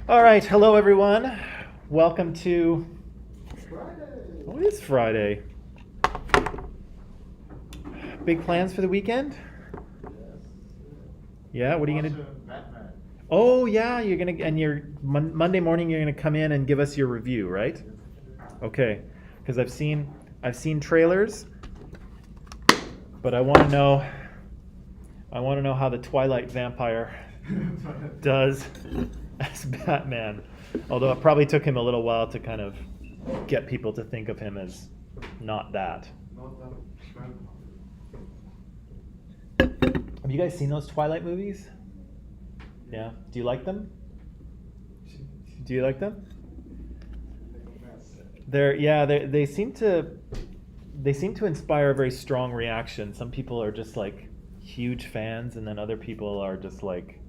All right, hello everyone. Welcome to. Friday. Oh, it is Friday. Big plans for the weekend? Yes. Yeah. What are you gonna? Watch, Batman. Oh yeah, you're gonna and Monday morning you're gonna come in and give us your review, right? Okay. Because I've seen trailers, but I want to know. I want to know how the Twilight vampire does as Batman. Although it probably took him a little while to kind of get people to think of him as not that. Not that vampire. Have you guys seen those Twilight movies? Yeah. Do you like them? Do you like them? They seem to inspire a very strong reaction. Some people are just like huge fans, and then other people are just like,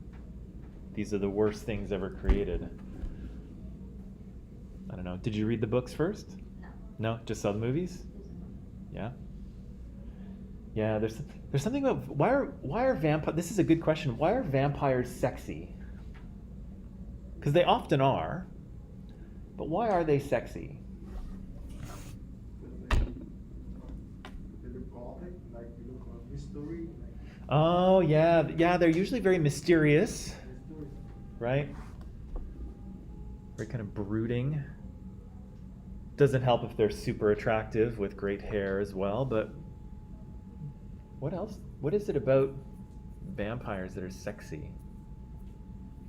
these are the worst things ever created. I don't know. Did you read the books first? No. No? Just saw the movies? Yeah. Yeah, there's something about why are vampires. This is a good question. Why are vampires sexy? Because they often are, but why are they sexy? They look gothic, like you look like mystery, like Oh yeah, they're usually very mysterious, mystery. right? Very kind of brooding. Doesn't help if they're super attractive with great hair as well, but what else? What is it about vampires that are sexy?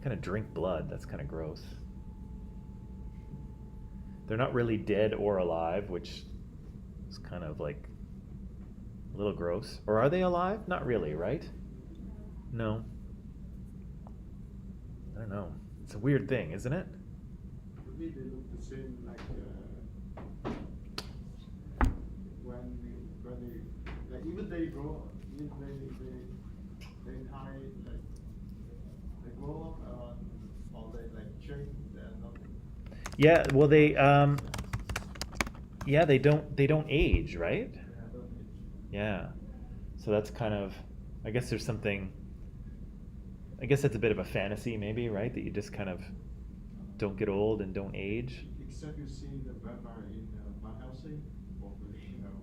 Kind of drink blood. That's kind of gross. They're not really dead or alive, which is kind of like a little gross. Or are they alive? Not really, right? No. I don't know. It's a weird thing, isn't it? To me, they look the same, like when they, like even they grow, even they hide, like they grow up or they like change. They're not. Yeah, well they don't age, right? They don't age. Yeah. So that's kind of, I guess there's something, I guess that's a bit of a fantasy maybe, right? That you just kind of don't get old and don't age. Except you see the vampire in Van Helsing, or you know.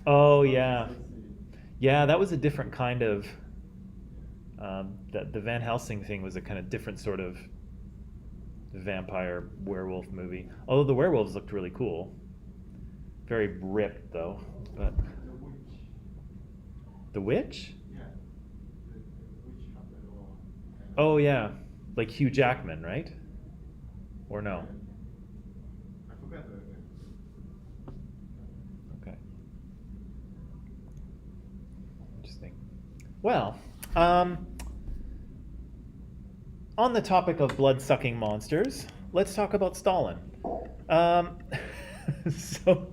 Oh not yeah. sexy. Yeah, that was a different kind of, the Van Helsing thing was a kind of different sort of vampire werewolf movie. Although the werewolves looked really cool. Very ripped though. But The witch. the witch? Yeah. The witch hunter or. Oh yeah, like Hugh Jackman, right? Or no? I forgot the name. Okay. Interesting. Well, on the topic of blood-sucking monsters, let's talk about Stalin. So,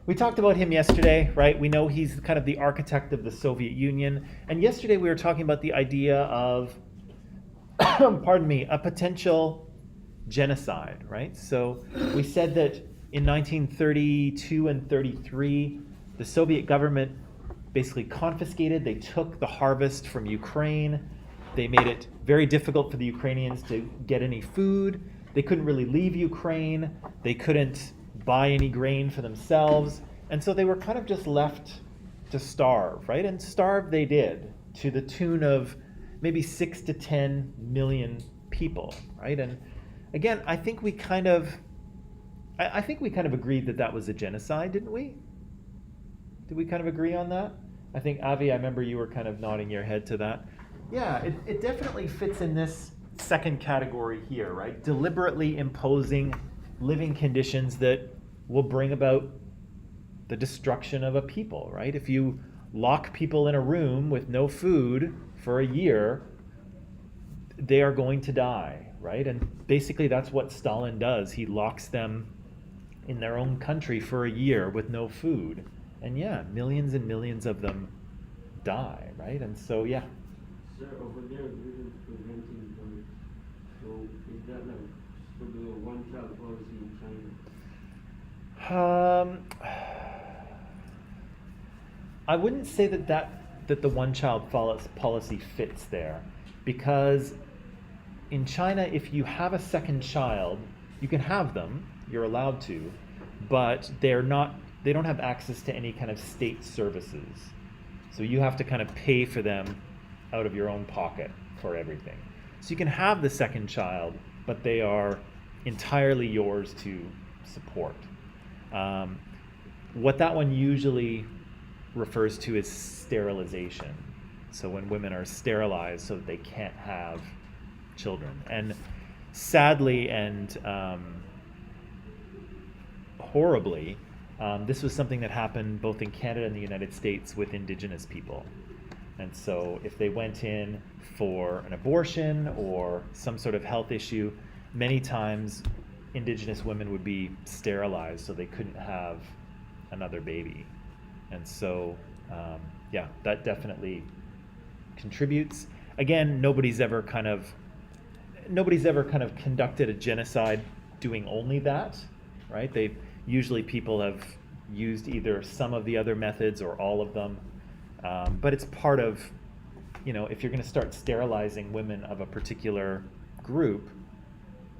we talked about him yesterday, right? We know he's kind of the architect of the Soviet Union. And yesterday we were talking about the idea of, pardon me, a potential genocide, right? So we said that in 1932 and 33, the Soviet government basically confiscated, they took the harvest from Ukraine. They made it very difficult for the Ukrainians to get any food. They couldn't really leave Ukraine. They couldn't buy any grain for themselves. And so they were kind of just left to starve, right? And starve they did, to the tune of maybe 6 to 10 million people, right? And again, I think we kind of agreed that that was a genocide, didn't we? Did we kind of agree on that? I think, Avi, I remember you were kind of nodding your head to that. Yeah, it definitely fits in this second category here, right? Deliberately imposing living conditions that will bring about the destruction of a people, right? If you lock people in a room with no food for a year, they are going to die, right? And basically that's what Stalin does. He locks them in their own country for a year with no food. And yeah, millions and millions of them die, right? And so, yeah. Sir, over there, this is preventing them. So is that like for the one-child policy in China? I wouldn't say that the one-child policy fits there, because in China, if you have a second child, you can have them, you're allowed to, but they don't have access to any kind of state services. So you have to kind of pay for them out of your own pocket for everything. So you can have the second child, but they are entirely yours to support. What that one usually refers to is sterilization. So when women are sterilized so that they can't have children. And sadly and horribly, this was something that happened both in Canada and the United States with Indigenous people. And so if they went in for an abortion or some sort of health issue, many times Indigenous women would be sterilized so they couldn't have another baby. And so, yeah, that definitely contributes. Again, nobody's ever kind of conducted a genocide doing only that, right? Usually people have used either some of the other methods or all of them. But it's part of, if you're going to start sterilizing women of a particular group,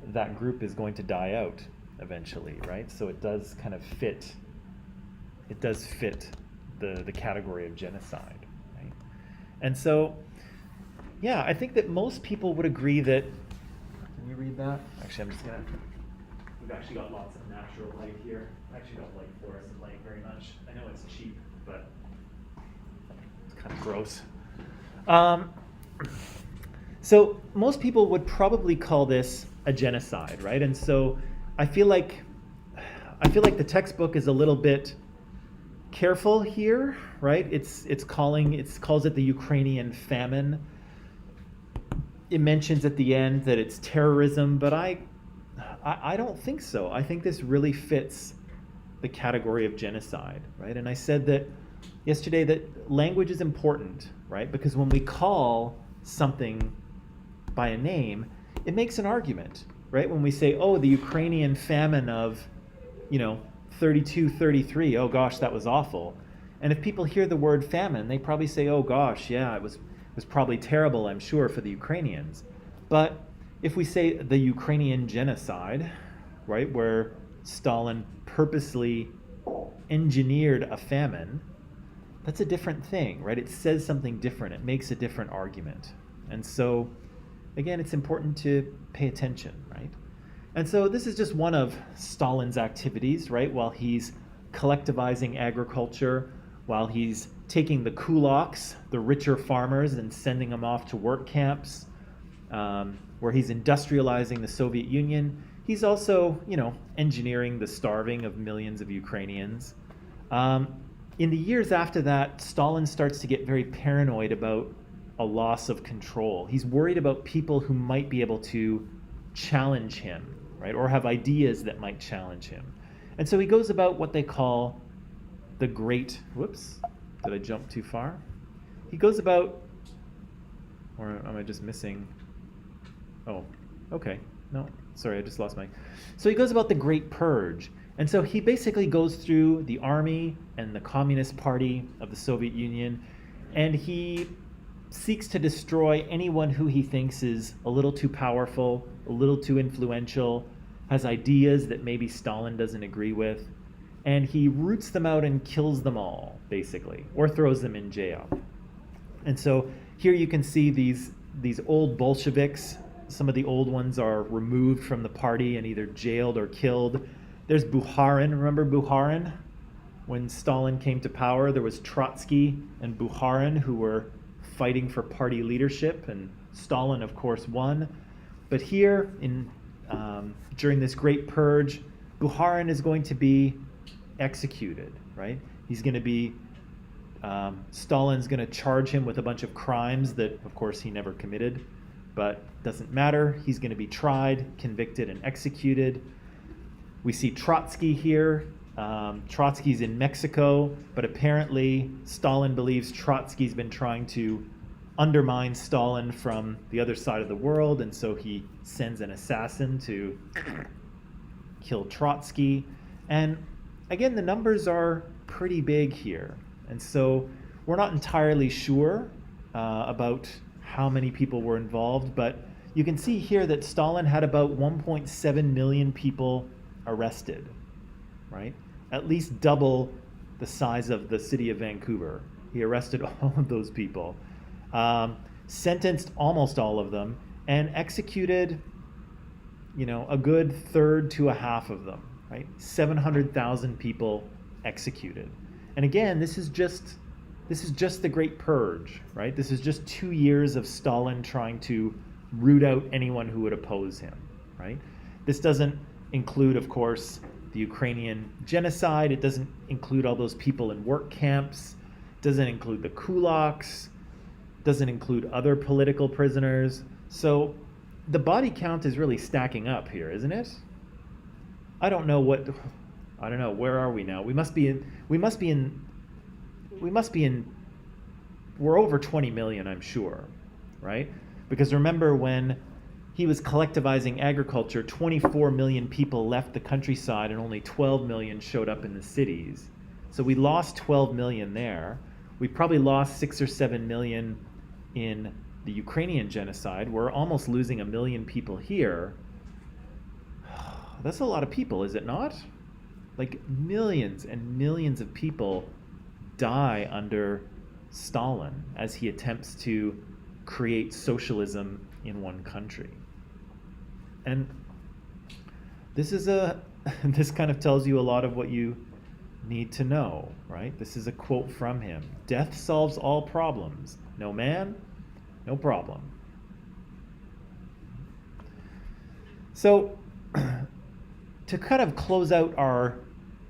that group is going to die out eventually, right? So it does kind of fit. It does fit the category of genocide, right? And so, yeah, I think that most people would agree that. Can you read that? Actually, I'm just gonna. We've actually got lots of natural light here. I actually don't like fluorescent light very much. I know it's cheap, but it's kind of gross. So most people would probably call this a genocide, right? And so I feel like the textbook is a little bit careful here, right? It calls it the Ukrainian famine. It mentions at the end that it's terrorism, but I don't think so. I think this really fits the category of genocide, right? And I said that yesterday that language is important, right? Because when we call something by a name, it makes an argument, right? When we say, oh, the Ukrainian famine of, 32, 33, oh gosh, that was awful. And if people hear the word famine, they probably say, oh gosh, yeah, it was probably terrible, I'm sure, for the Ukrainians. But if we say the Ukrainian genocide, right, where Stalin purposely engineered a famine, that's a different thing, right? It says something different. It makes a different argument. And so, again, it's important to pay attention, right? And so this is just one of Stalin's activities, right? While he's collectivizing agriculture, while he's taking the kulaks, the richer farmers, and sending them off to work camps, where he's industrializing the Soviet Union, he's also, engineering the starving of millions of Ukrainians. In the years after that, Stalin starts to get very paranoid about a loss of control. He's worried about people who might be able to challenge him, right, or have ideas that might challenge him. And so he goes about what they call the great, whoops, did I jump too far? He goes about, or am I just missing? Oh, okay. No, sorry, I just lost my. So he goes about the Great Purge. And so he basically goes through the army and the Communist Party of the Soviet Union, and he seeks to destroy anyone who he thinks is a little too powerful, a little too influential, has ideas that maybe Stalin doesn't agree with, and he roots them out and kills them all, basically, or throws them in jail. And so here you can see these old Bolsheviks. Some of the old ones are removed from the party and either jailed or killed. There's Bukharin. Remember Bukharin? When Stalin came to power, there was Trotsky and Bukharin who were fighting for party leadership, and Stalin, of course, won. But here, during this Great Purge, Bukharin is going to be executed, right? He's going to be, Stalin's going to charge him with a bunch of crimes that, of course, he never committed, but doesn't matter. He's going to be tried, convicted, and executed. We see Trotsky here. Trotsky's in Mexico, but apparently Stalin believes Trotsky's been trying to undermine Stalin from the other side of the world, and so he sends an assassin to kill Trotsky. And again, the numbers are pretty big here, and so we're not entirely sure about how many people were involved, but you can see here that Stalin had about 1.7 million people arrested, right? At least double the size of the city of Vancouver. He arrested all of those people, sentenced almost all of them, and executed, a good third to a half of them, right? 700,000 people executed. And again, this is just the Great Purge, right? This is just 2 years of Stalin trying to root out anyone who would oppose him, right? This doesn't include, of course, the Ukrainian genocide. It doesn't include all those people in work camps. It doesn't include the kulaks. It doesn't include other political prisoners. So the body count is really stacking up here, isn't it? I don't know, where are we now? We're over 20 million, I'm sure, right? Because remember, when he was collectivizing agriculture, 24 million people left the countryside and only 12 million showed up in the cities. So we lost 12 million there. We probably lost 6 or 7 million in the Ukrainian genocide. We're almost losing 1 million people here. That's a lot of people, is it not? Like, millions and millions of people die under Stalin as he attempts to create socialism in one country. And this kind of tells you a lot of what you need to know, right? This is a quote from him. Death solves all problems. No man, no problem. So, to kind of close out our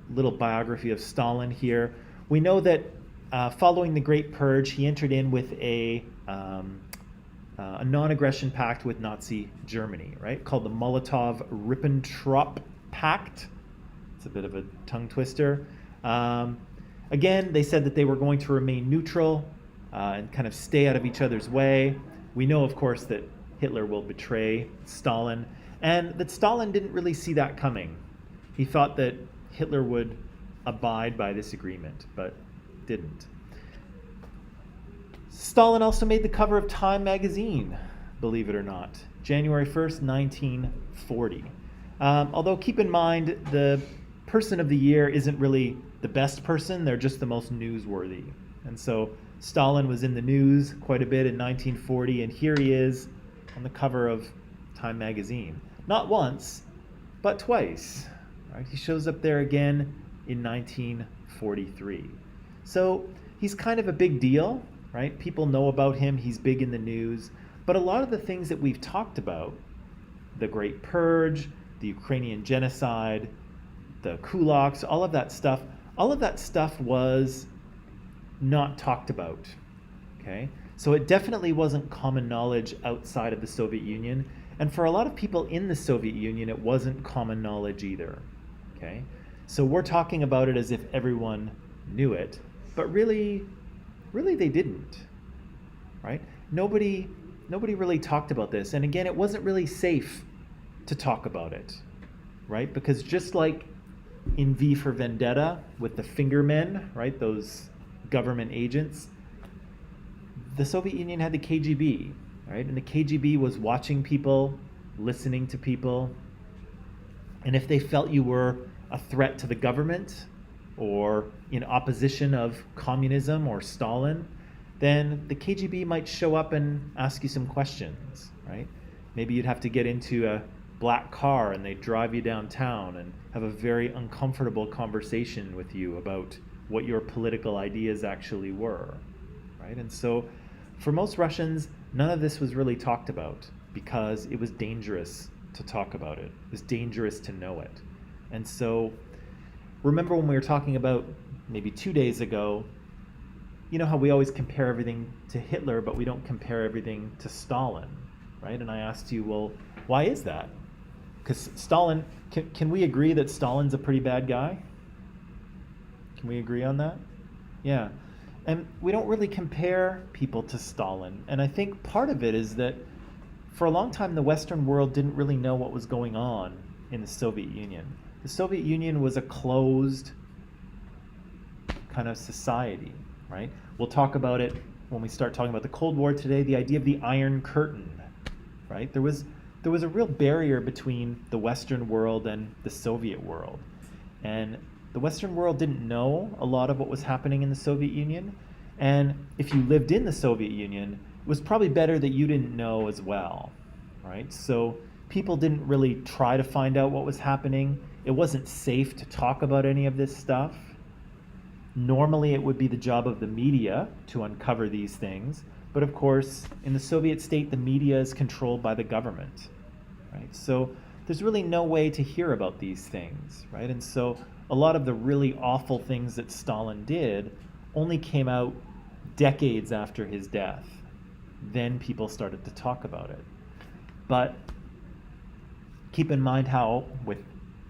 little biography of Stalin here, we know that following the Great Purge, he entered in with a non-aggression pact with Nazi Germany, right? Called the Molotov-Ribbentrop Pact. It's a bit of a tongue twister. Again, they said that they were going to remain neutral and kind of stay out of each other's way. We know, of course, that Hitler will betray Stalin, and that Stalin didn't really see that coming. He thought that Hitler would abide by this agreement, but didn't. Stalin also made the cover of Time magazine, believe it or not, January 1st, 1940. Although keep in mind, the person of the year isn't really the best person, they're just the most newsworthy. And so Stalin was in the news quite a bit in 1940, and here he is on the cover of Time magazine. Not once, but twice. Right? He shows up there again in 1943. So he's kind of a big deal, right? People know about him, he's big in the news, but a lot of the things that we've talked about, the Great Purge, the Ukrainian Genocide, the kulaks, all of that stuff was not talked about, okay? So it definitely wasn't common knowledge outside of the Soviet Union, and for a lot of people in the Soviet Union, it wasn't common knowledge either, okay? So we're talking about it as if everyone knew it, but really they didn't, right? Nobody really talked about this, and again, it wasn't really safe to talk about it, right? Because just like in V for Vendetta with the fingermen, right, those government agents, the Soviet Union had the KGB, right? And the KGB was watching people, listening to people, and if they felt you were a threat to the government or in opposition of communism or Stalin, then the KGB might show up and ask you some questions, right? Maybe you'd have to get into a black car and they'd drive you downtown and have a very uncomfortable conversation with you about what your political ideas actually were, right? And so for most Russians, none of this was really talked about because it was dangerous to talk about it. It was dangerous to know it. And so remember when we were talking about maybe 2 days ago, you know how we always compare everything to Hitler, but we don't compare everything to Stalin, right? And I asked you, well, why is that? Because Stalin, can we agree that Stalin's a pretty bad guy? Can we agree on that? Yeah. And we don't really compare people to Stalin. And I think part of it is that for a long time, the Western world didn't really know what was going on in the Soviet Union. The Soviet Union was a closed kind of society, right? We'll talk about it when we start talking about the Cold War today, the idea of the Iron Curtain, right? There was a real barrier between the Western world and the Soviet world. And the Western world didn't know a lot of what was happening in the Soviet Union. And if you lived in the Soviet Union, it was probably better that you didn't know as well, right? So people didn't really try to find out what was happening. It wasn't safe to talk about any of this stuff. Normally, it would be the job of the media to uncover these things. But of course, in the Soviet state, the media is controlled by the government, right? So there's really no way to hear about these things, right? And so a lot of the really awful things that Stalin did only came out decades after his death. Then people started to talk about it. But keep in mind how, with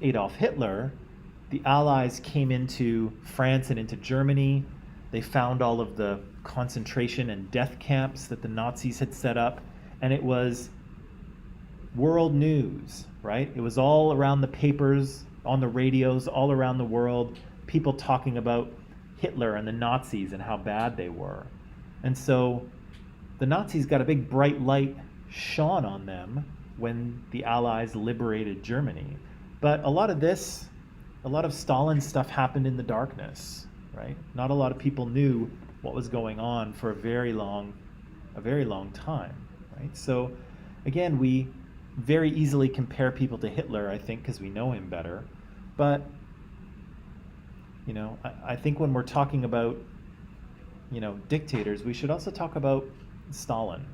Adolf Hitler, the Allies came into France and into Germany. They found all of the concentration and death camps that the Nazis had set up, and it was world news, right? It was all around the papers, on the radios, all around the world, people talking about Hitler and the Nazis and how bad they were. And so the Nazis got a big bright light shone on them when the Allies liberated Germany. But a lot of Stalin's stuff happened in the darkness, right? Not a lot of people knew what was going on for a very long time, right? So again, we very easily compare people to Hitler, I think, because we know him better. But I think when we're talking about dictators, we should also talk about Stalin,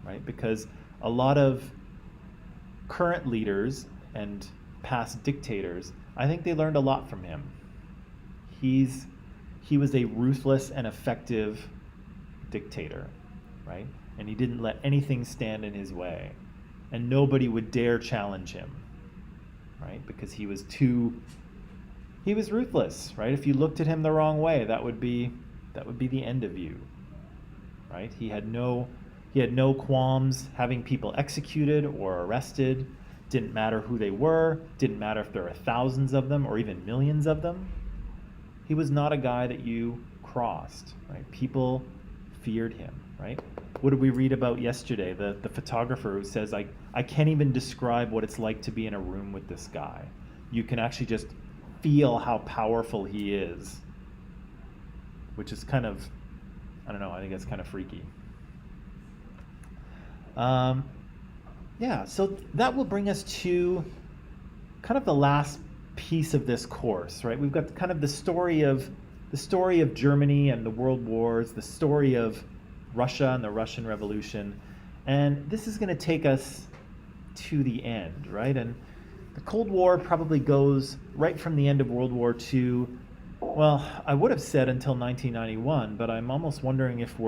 right? Because a lot of current leaders and past dictators, I think they learned a lot from him. He was a ruthless and effective dictator, right? And he didn't let anything stand in his way. And nobody would dare challenge him, right? Because he was ruthless, right? If you looked at him the wrong way, that would be the end of you, right? He had no qualms having people executed or arrested. Didn't matter who they were, didn't matter if there were thousands of them or even millions of them. He was not a guy that you crossed, right? People feared him, right? What did we read about yesterday? The photographer who says, I can't even describe what it's like to be in a room with this guy. You can actually just feel how powerful he is, which is kind of, I don't know, I think that's kind of freaky. So that will bring us to kind of the last piece of this course, right? We've got kind of the story of Germany and the world wars, the story of Russia and the Russian Revolution, and this is going to take us to the end, right? And the Cold War probably goes right from the end of World War II. Well, I would have said until 1991, but I'm almost wondering if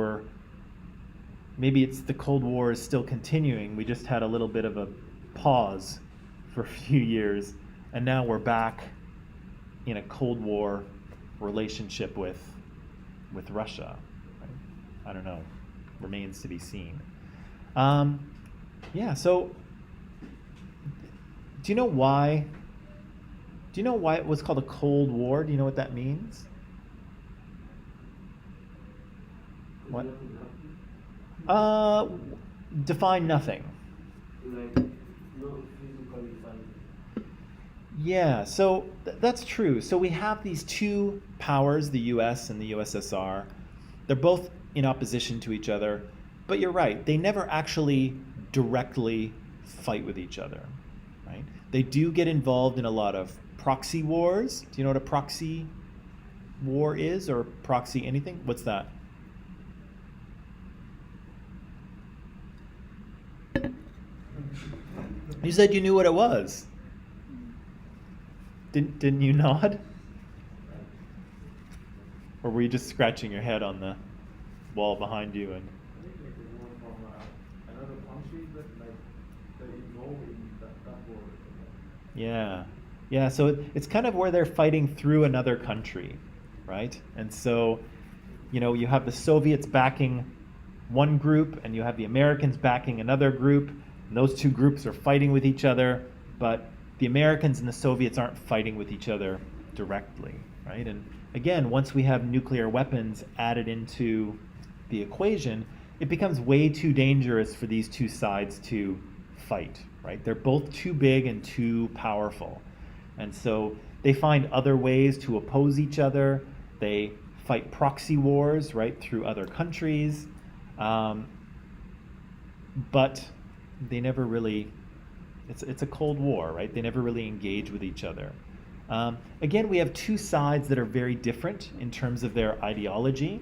maybe it's the Cold War is still continuing. We just had a little bit of a pause for a few years, and now we're back in a Cold War relationship with Russia. Right? I don't know. Remains to be seen. So do you know why it was called a Cold War? Do you know what that means? What? Define nothing. Like, no physical fight. Yeah, so that's true. So we have these two powers, the US and the USSR. They're both in opposition to each other. But you're right, they never actually directly fight with each other, right? They do get involved in a lot of proxy wars. Do you know what a proxy war is, or proxy anything? What's that? You said you knew what it was. Didn't you nod? Or were you just scratching your head on the wall behind you? And I think like it's more from another country that they involved in that war. yeah. So it's kind of where they're fighting through another country, right? And so, you have the Soviets backing one group, and you have the Americans backing another group. And those two groups are fighting with each other, but the Americans and the Soviets aren't fighting with each other directly, right? And again, once we have nuclear weapons added into the equation, it becomes way too dangerous for these two sides to fight, right? They're both too big and too powerful. And so they find other ways to oppose each other. They fight proxy wars, right, through other countries. But they never really, it's a Cold War, right? They never really engage with each other. Again, we have two sides that are very different in terms of their ideology.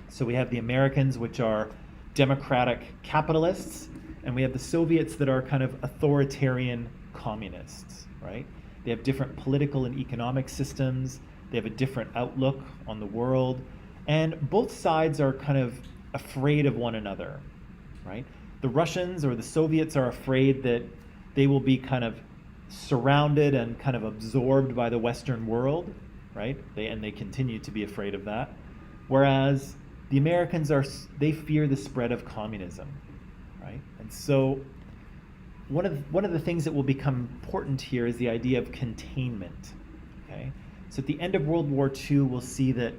So we have the Americans, which are democratic capitalists, and we have the Soviets that are kind of authoritarian communists, right? They have different political and economic systems. They have a different outlook on the world. And both sides are kind of afraid of one another, right? The Russians or the Soviets are afraid that they will be kind of surrounded and kind of absorbed by the Western world, right? They continue to be afraid of that. Whereas the Americans they fear the spread of communism, right? And so one of the things that will become important here is the idea of containment, okay? So at the end of World War II, we'll see that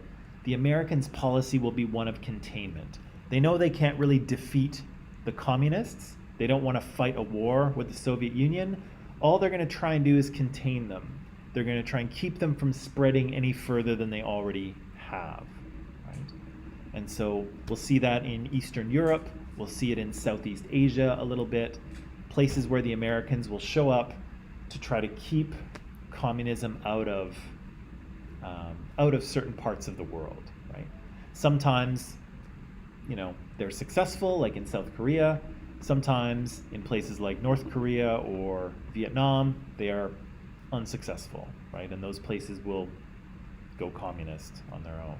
the Americans' policy will be one of containment. They know they can't really defeat the communists. They don't want to fight a war with the Soviet Union. All they're going to try and do is contain them. They're going to try and keep them from spreading any further than they already have, right? And so we'll see that in Eastern Europe. We'll see it in Southeast Asia a little bit, places where the Americans will show up to try to keep communism out of certain parts of the world, right? Sometimes, they're successful, like in South Korea. Sometimes in places like North Korea or Vietnam, they are unsuccessful, right? And those places will go communist on their own.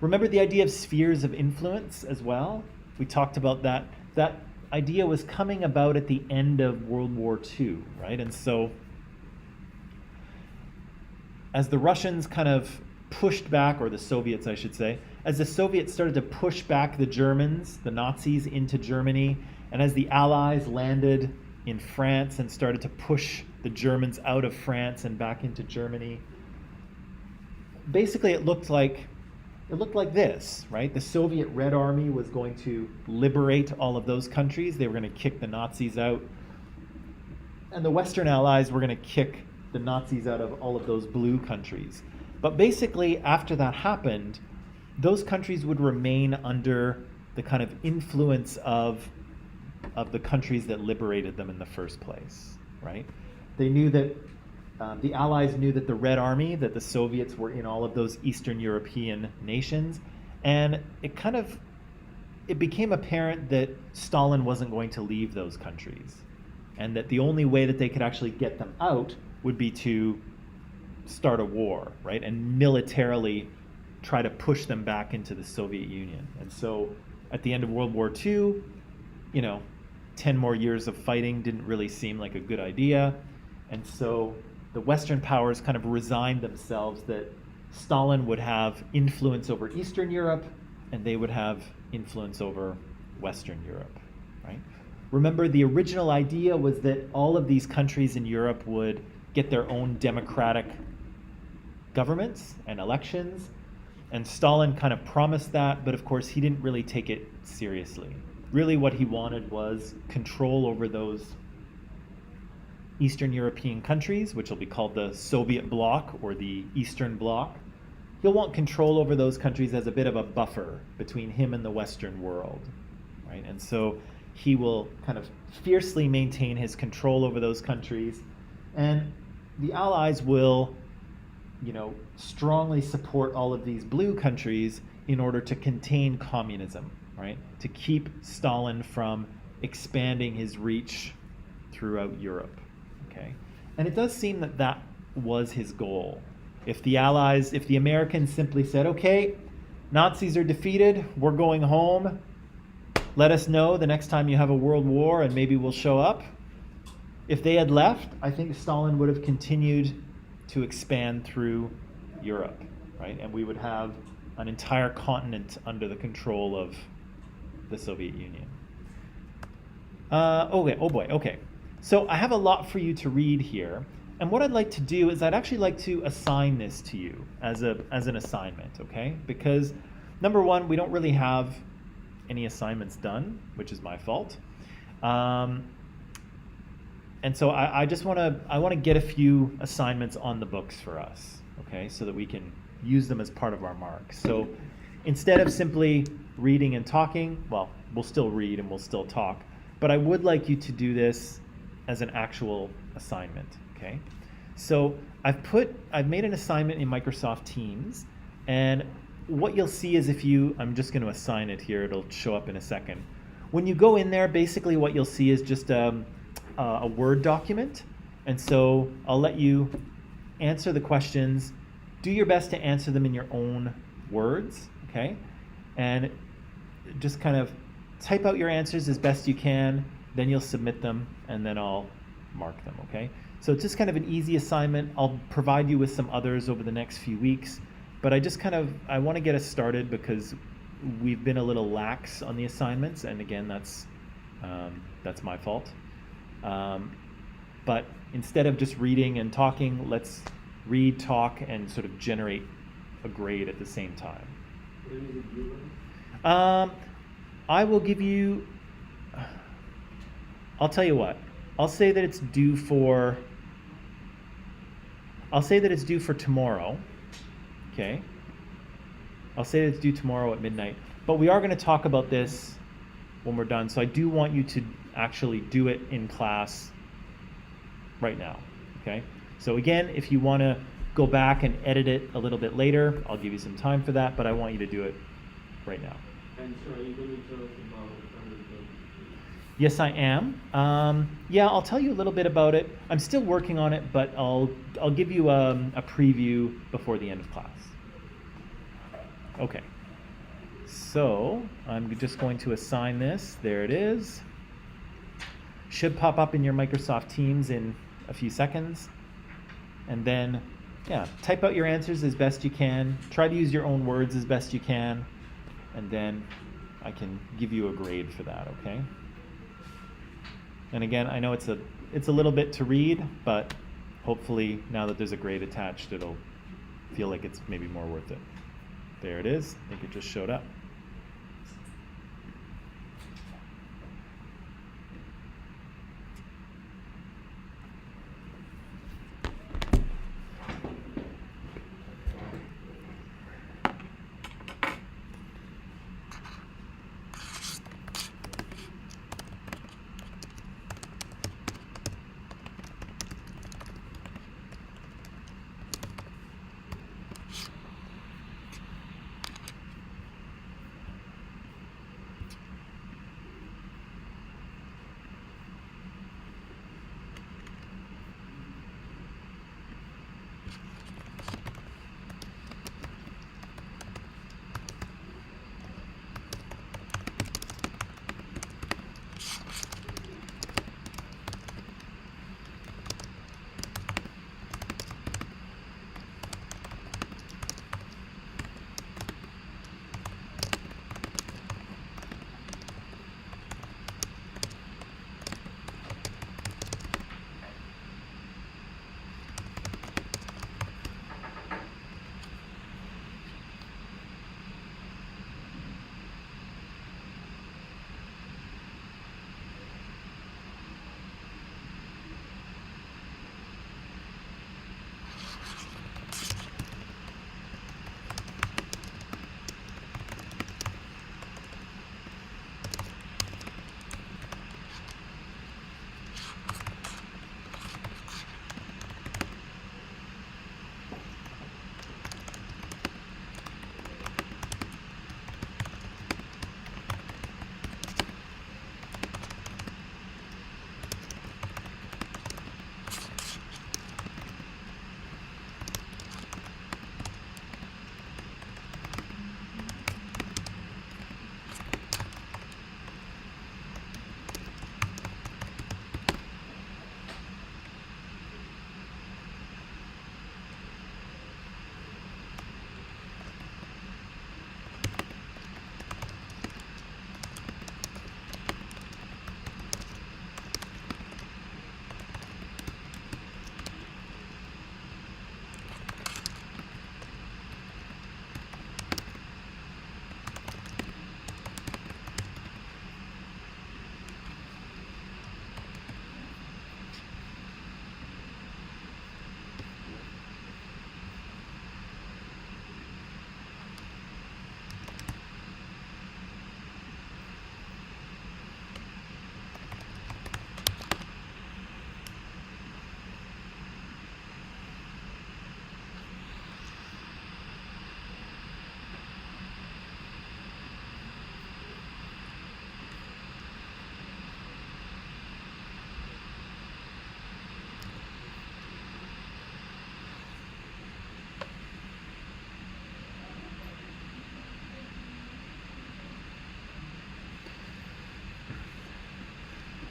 Remember the idea of spheres of influence as well? We talked about that. That idea was coming about at the end of World War II, right? And so as the Russians kind of pushed back, or the Soviets, I should say, as the Soviets started to push back the Germans, the Nazis, into Germany, and as the Allies landed in France and started to push the Germans out of France and back into Germany, basically it looked like this, right? The Soviet Red Army was going to liberate all of those countries. They were going to kick the Nazis out. And the Western Allies were going to kick the Nazis out of all of those blue countries. But basically, after that happened, those countries would remain under the kind of influence of the countries that liberated them in the first place, right? They knew that, the Allies knew that the Red Army, that the Soviets were in all of those Eastern European nations, and it became apparent that Stalin wasn't going to leave those countries, and that the only way that they could actually get them out would be to start a war, right? And militarily try to push them back into the Soviet Union. And so at the end of World War II, 10 more years of fighting didn't really seem like a good idea. And so the Western powers kind of resigned themselves that Stalin would have influence over Eastern Europe and they would have influence over Western Europe, right? Remember, the original idea was that all of these countries in Europe would get their own democratic governments and elections. And Stalin kind of promised that, but of course he didn't really take it seriously. Really what he wanted was control over those Eastern European countries, which will be called the Soviet bloc or the Eastern Bloc. He'll want control over those countries as a bit of a buffer between him and the Western world, right? And so he will kind of fiercely maintain his control over those countries, and the Allies will, strongly support all of these blue countries in order to contain communism, right? To keep Stalin from expanding his reach throughout Europe, okay? And it does seem that that was his goal. If the Americans simply said, okay, Nazis are defeated, we're going home, let us know the next time you have a world war and maybe we'll show up. If they had left, I think Stalin would have continued to expand through Europe, right? And we would have an entire continent under the control of the Soviet Union. Okay. So I have a lot for you to read here. And what I'd like to do is I'd actually like to assign this to you as an assignment, okay? Because number one, we don't really have any assignments done, which is my fault. And so I just want to get a few assignments on the books for us, okay, so that we can use them as part of our marks. So instead of simply reading and talking, well, we'll still read and we'll still talk, but I would like you to do this as an actual assignment, okay? So I've made an assignment in Microsoft Teams, and what you'll see is I'm just going to assign it here, it'll show up in a second. When you go in there, basically what you'll see is just a Word document, and so I'll let you answer the questions. Do your best to answer them in your own words, okay? And just kind of type out your answers as best you can, then you'll submit them, and then I'll mark them, okay? So it's just kind of an easy assignment. I'll provide you with some others over the next few weeks, but I want to get us started because we've been a little lax on the assignments, and again, that's my fault. But instead of just reading and talking, let's read, talk, and sort of generate a grade at the same time. When is it due? I will give you, I'll tell you what, I'll say that it's due for tomorrow, okay? I'll say that it's due tomorrow at midnight, but we are going to talk about this when we're done, so I do want you to actually do it in class right now, okay? So again, if you want to go back and edit it a little bit later, I'll give you some time for that, but I want you to do it right now. And so are you going to tell us about Yes, I am. Yeah, I'll tell you a little bit about it. I'm still working on it, but I'll give you a preview before the end of class. Okay. So I'm just going to assign this. There it is. Should pop up in your Microsoft Teams in a few seconds. And then, yeah, type out your answers as best you can. Try to use your own words as best you can. And then I can give you a grade for that, okay? And again, I know it's a little bit to read, but hopefully now that there's a grade attached, it'll feel like it's maybe more worth it. There it is. I think it just showed up.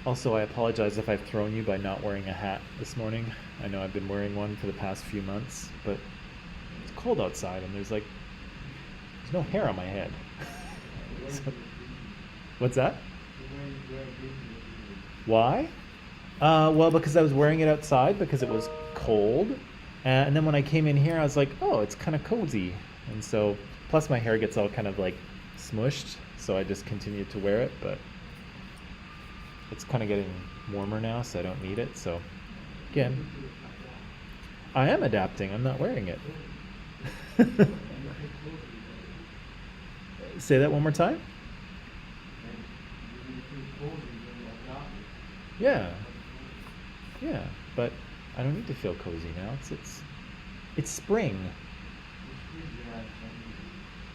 Also, I apologize if I've thrown you by not wearing a hat this morning. I know I've been wearing one for the past few months, but it's cold outside and there's no hair on my head. So- what's that? Why? Well, because I was wearing it outside because it was cold. And then when I came in here, I was like, oh, it's kind of cozy. And so, plus my hair gets all kind of like smushed, so I just continued to wear it, but it's kind of getting warmer now, so I don't need it. So, again, I am adapting. I'm not wearing it. Say that one more time? Yeah. Yeah, but I don't need to feel cozy now. It's spring.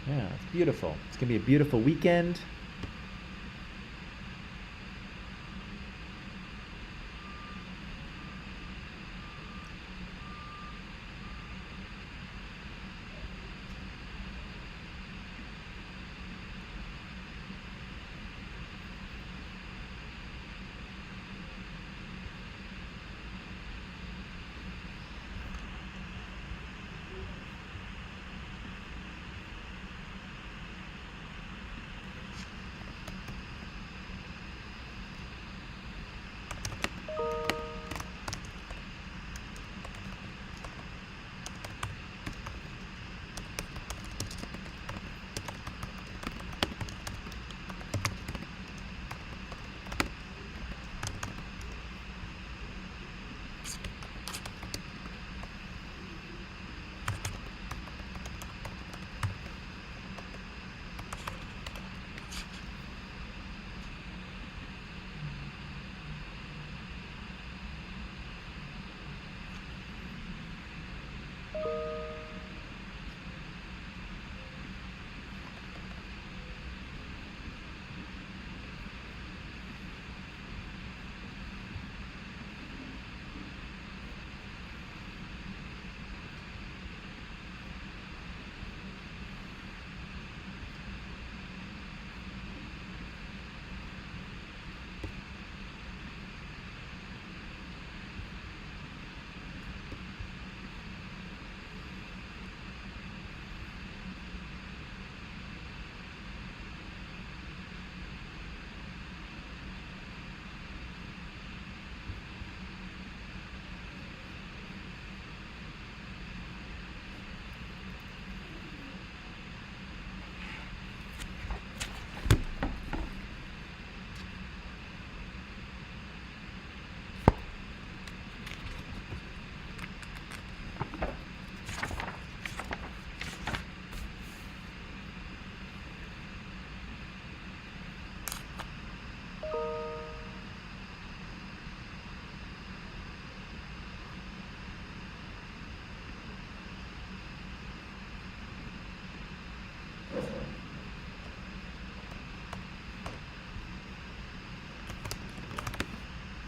Yeah, it's beautiful. It's gonna be a beautiful weekend.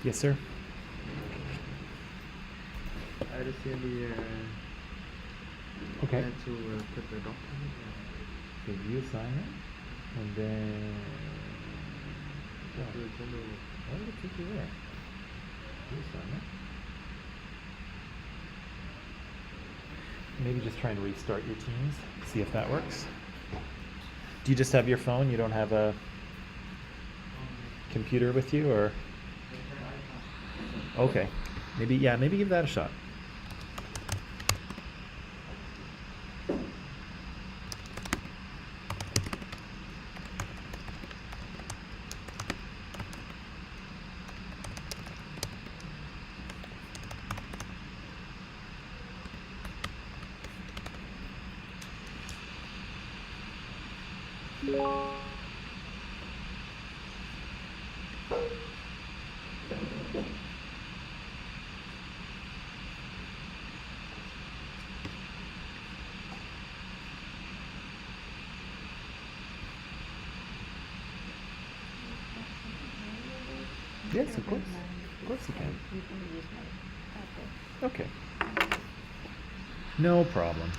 Yes, sir. I recently Okay. had to put the document. So you sign it, and then To the general. why did it take you there? You sign it. Maybe just try and restart your Teams. See if that works. Do you just have your phone? You don't have a computer with you, or? Okay. Maybe give that a shot. Yes, of course. Of course you can. Okay. No problem.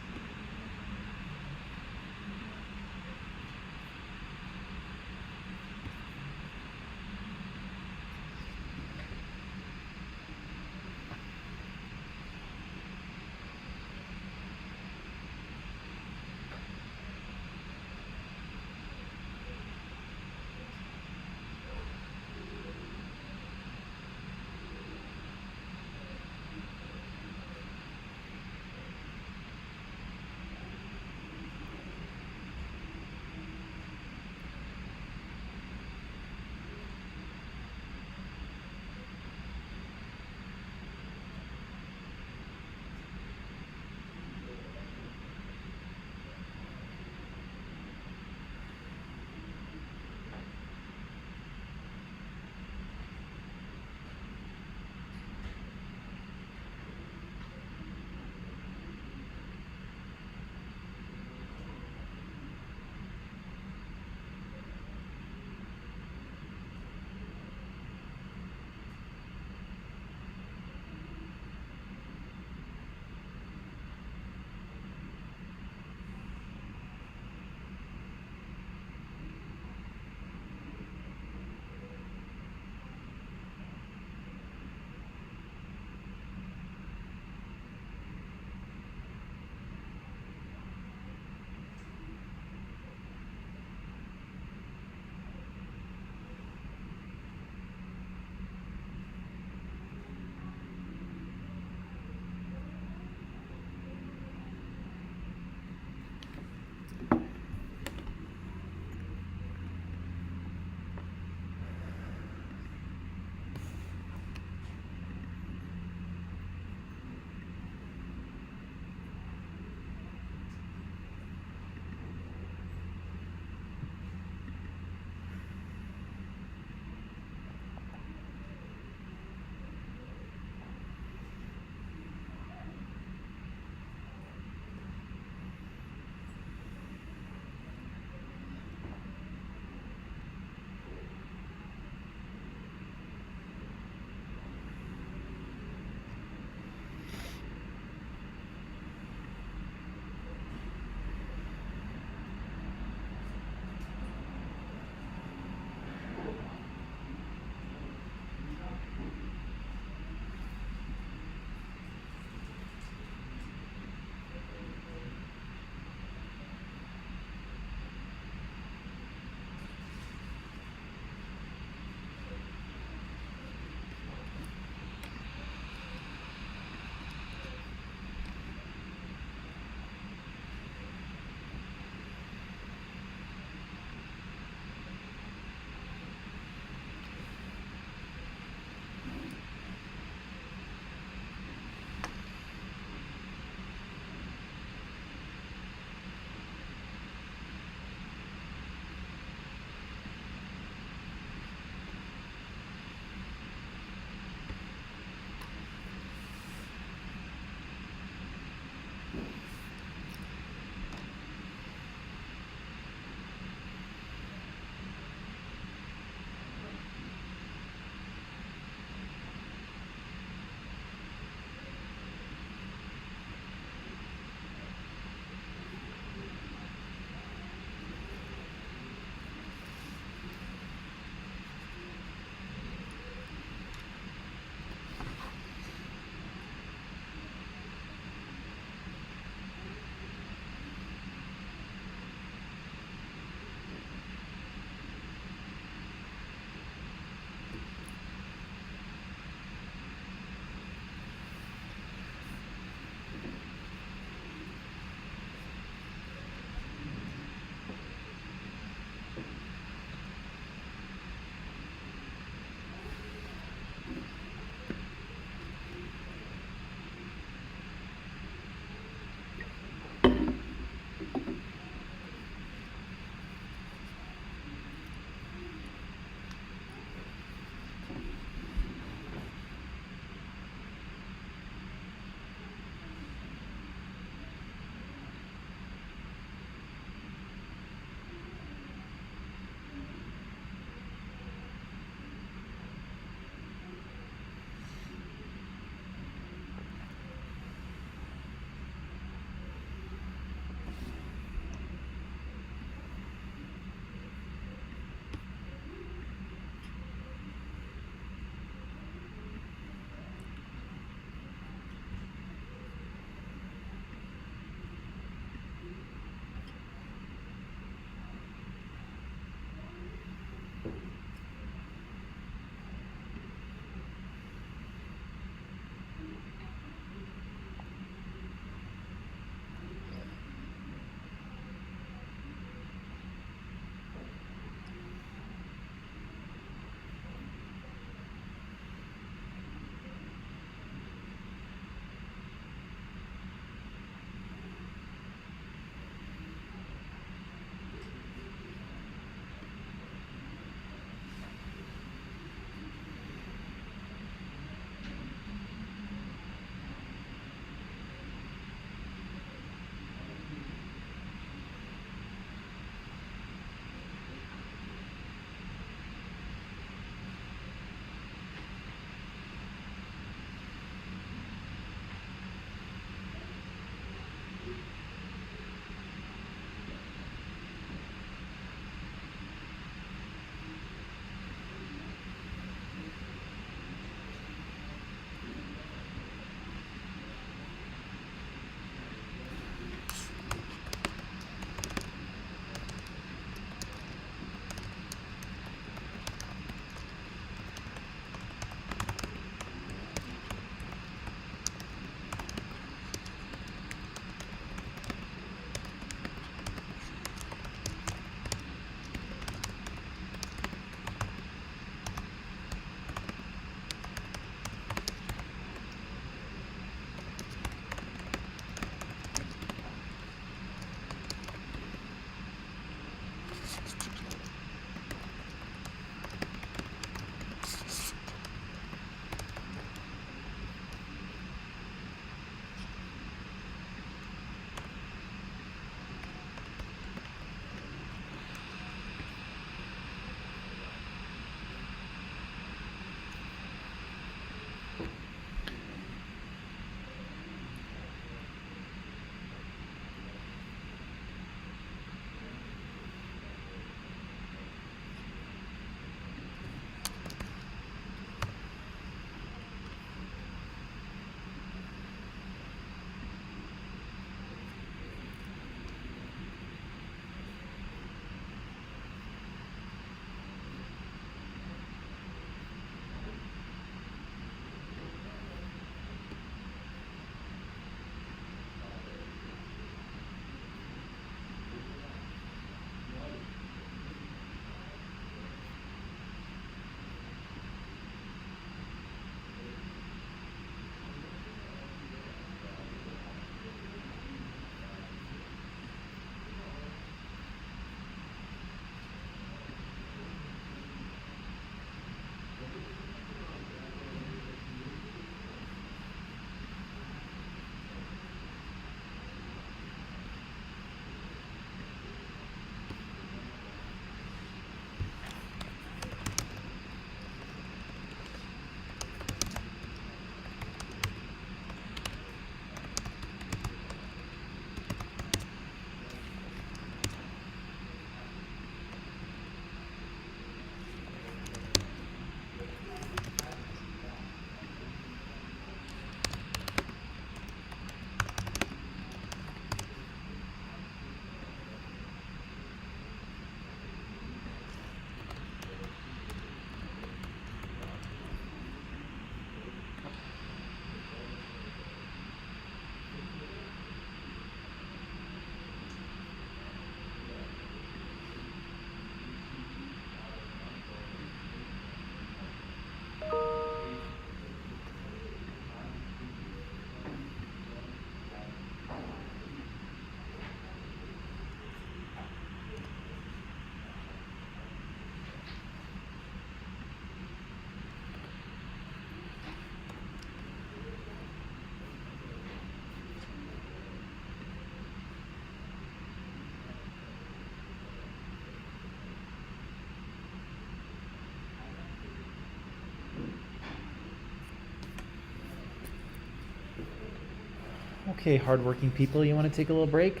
Okay, hardworking people, you want to take a little break?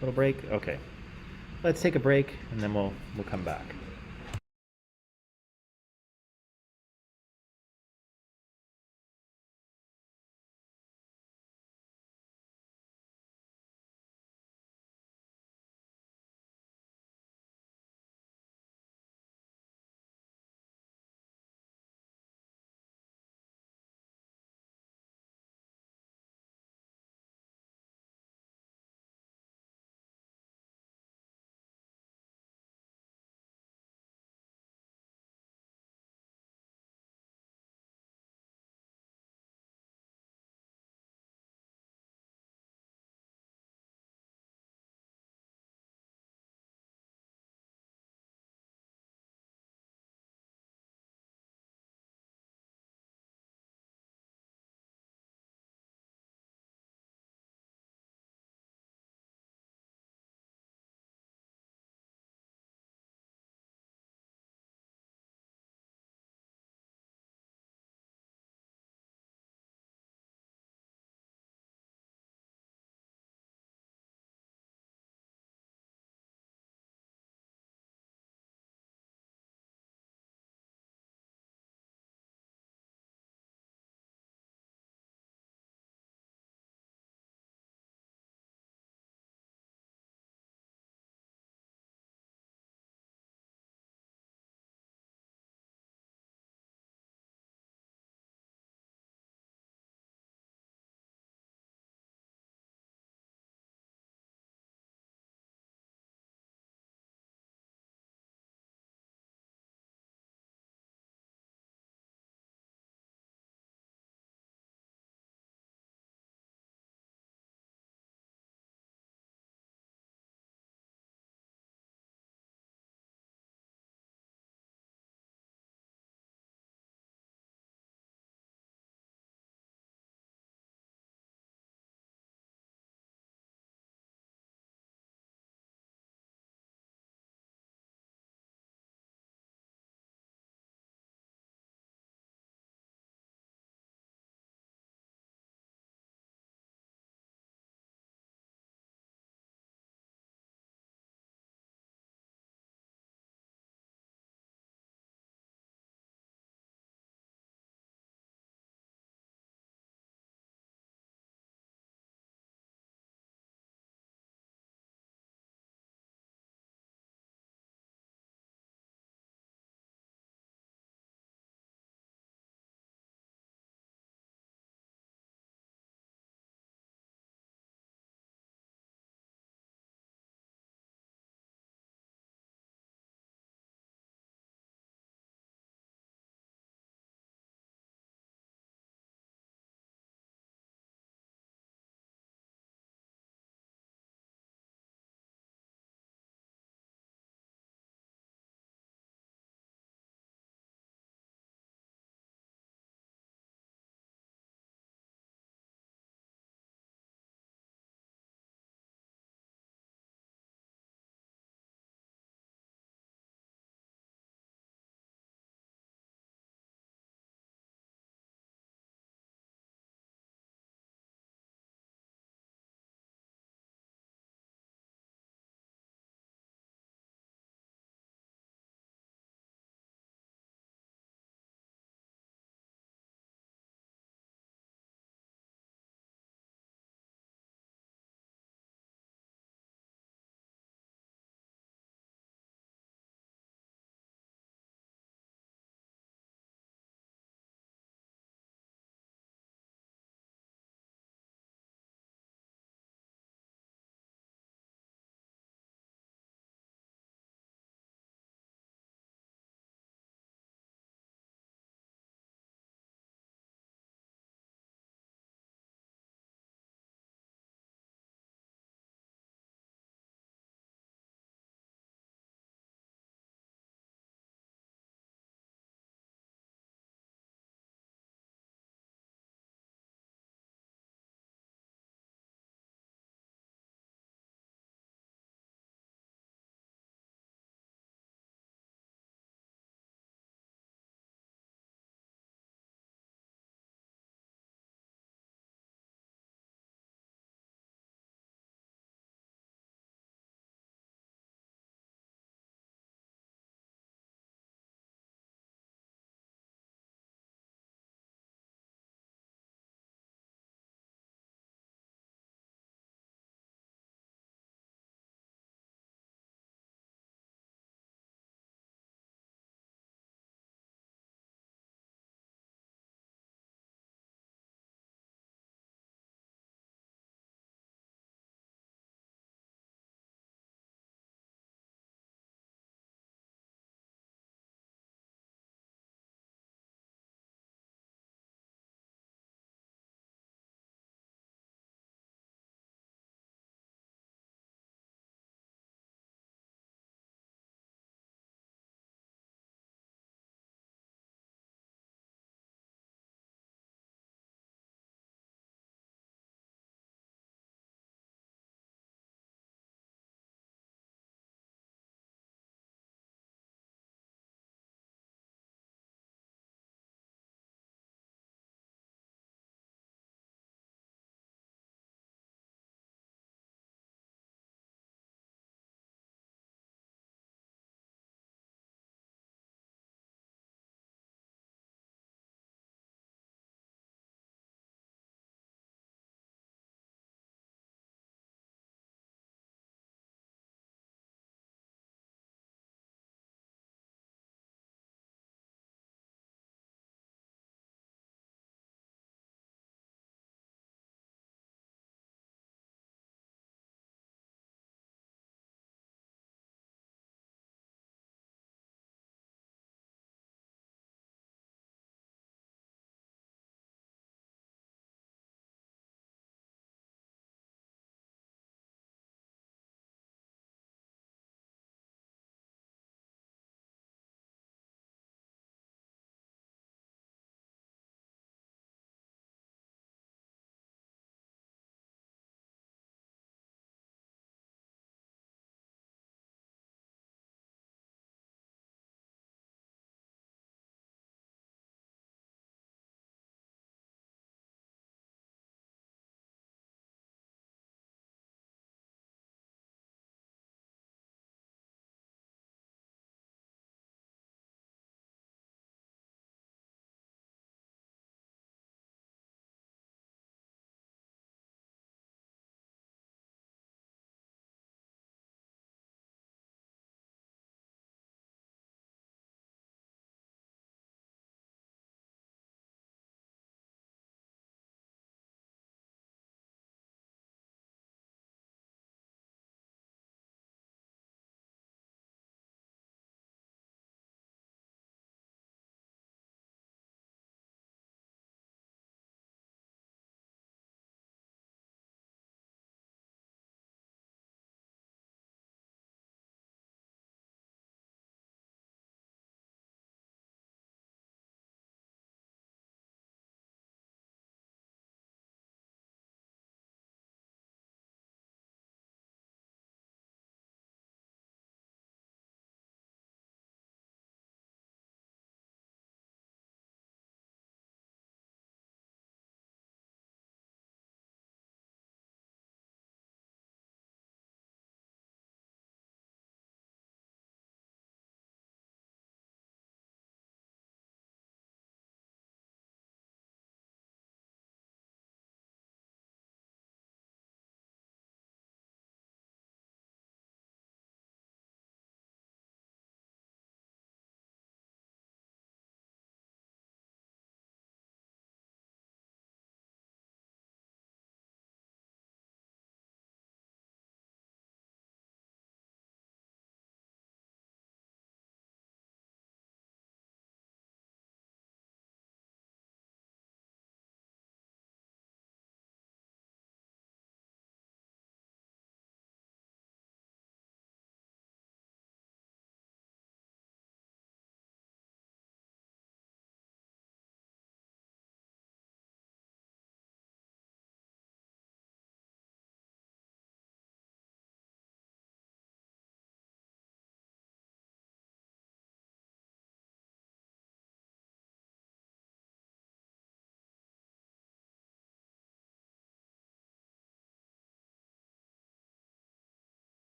Little break? Okay. Let's take a break and then we'll come back.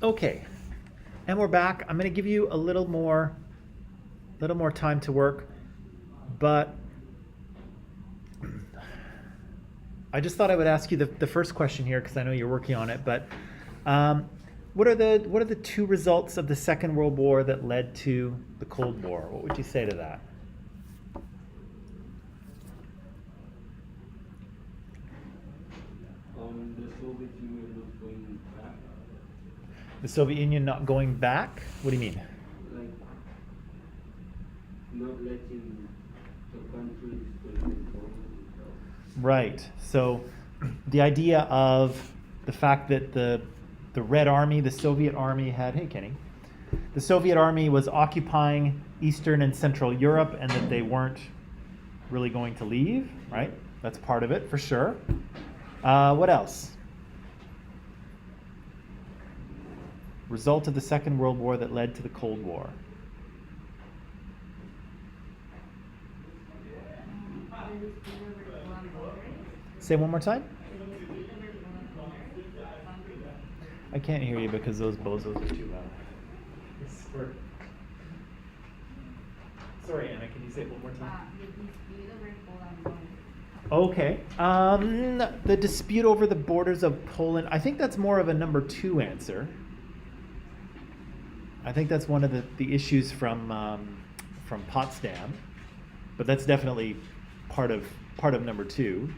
Okay, and we're back. I'm going to give you a little more time to work, but I just thought I would ask you the first question here because I know you're working on it. But what are the two results of the Second World War that led to the Cold War? What would you say to that? The Soviet Union not going back. The Soviet Union not going back? What do you mean? Like, not letting the countries take control themselves. Right. So the idea of the fact that the Red Army, the Soviet Army hey Kenny, the Soviet Army was occupying Eastern and Central Europe and that they weren't really going to leave, right? That's part of it for sure. What else? Result of the Second World War that led to the Cold War. Say one more time. I can't hear you because those bozos are too loud. Sorry, Anna, can you say it one more time? Okay. The dispute over the borders of Poland, I think that's more of a number 2 answer. I think that's one of the issues from Potsdam, but that's definitely part of number 2.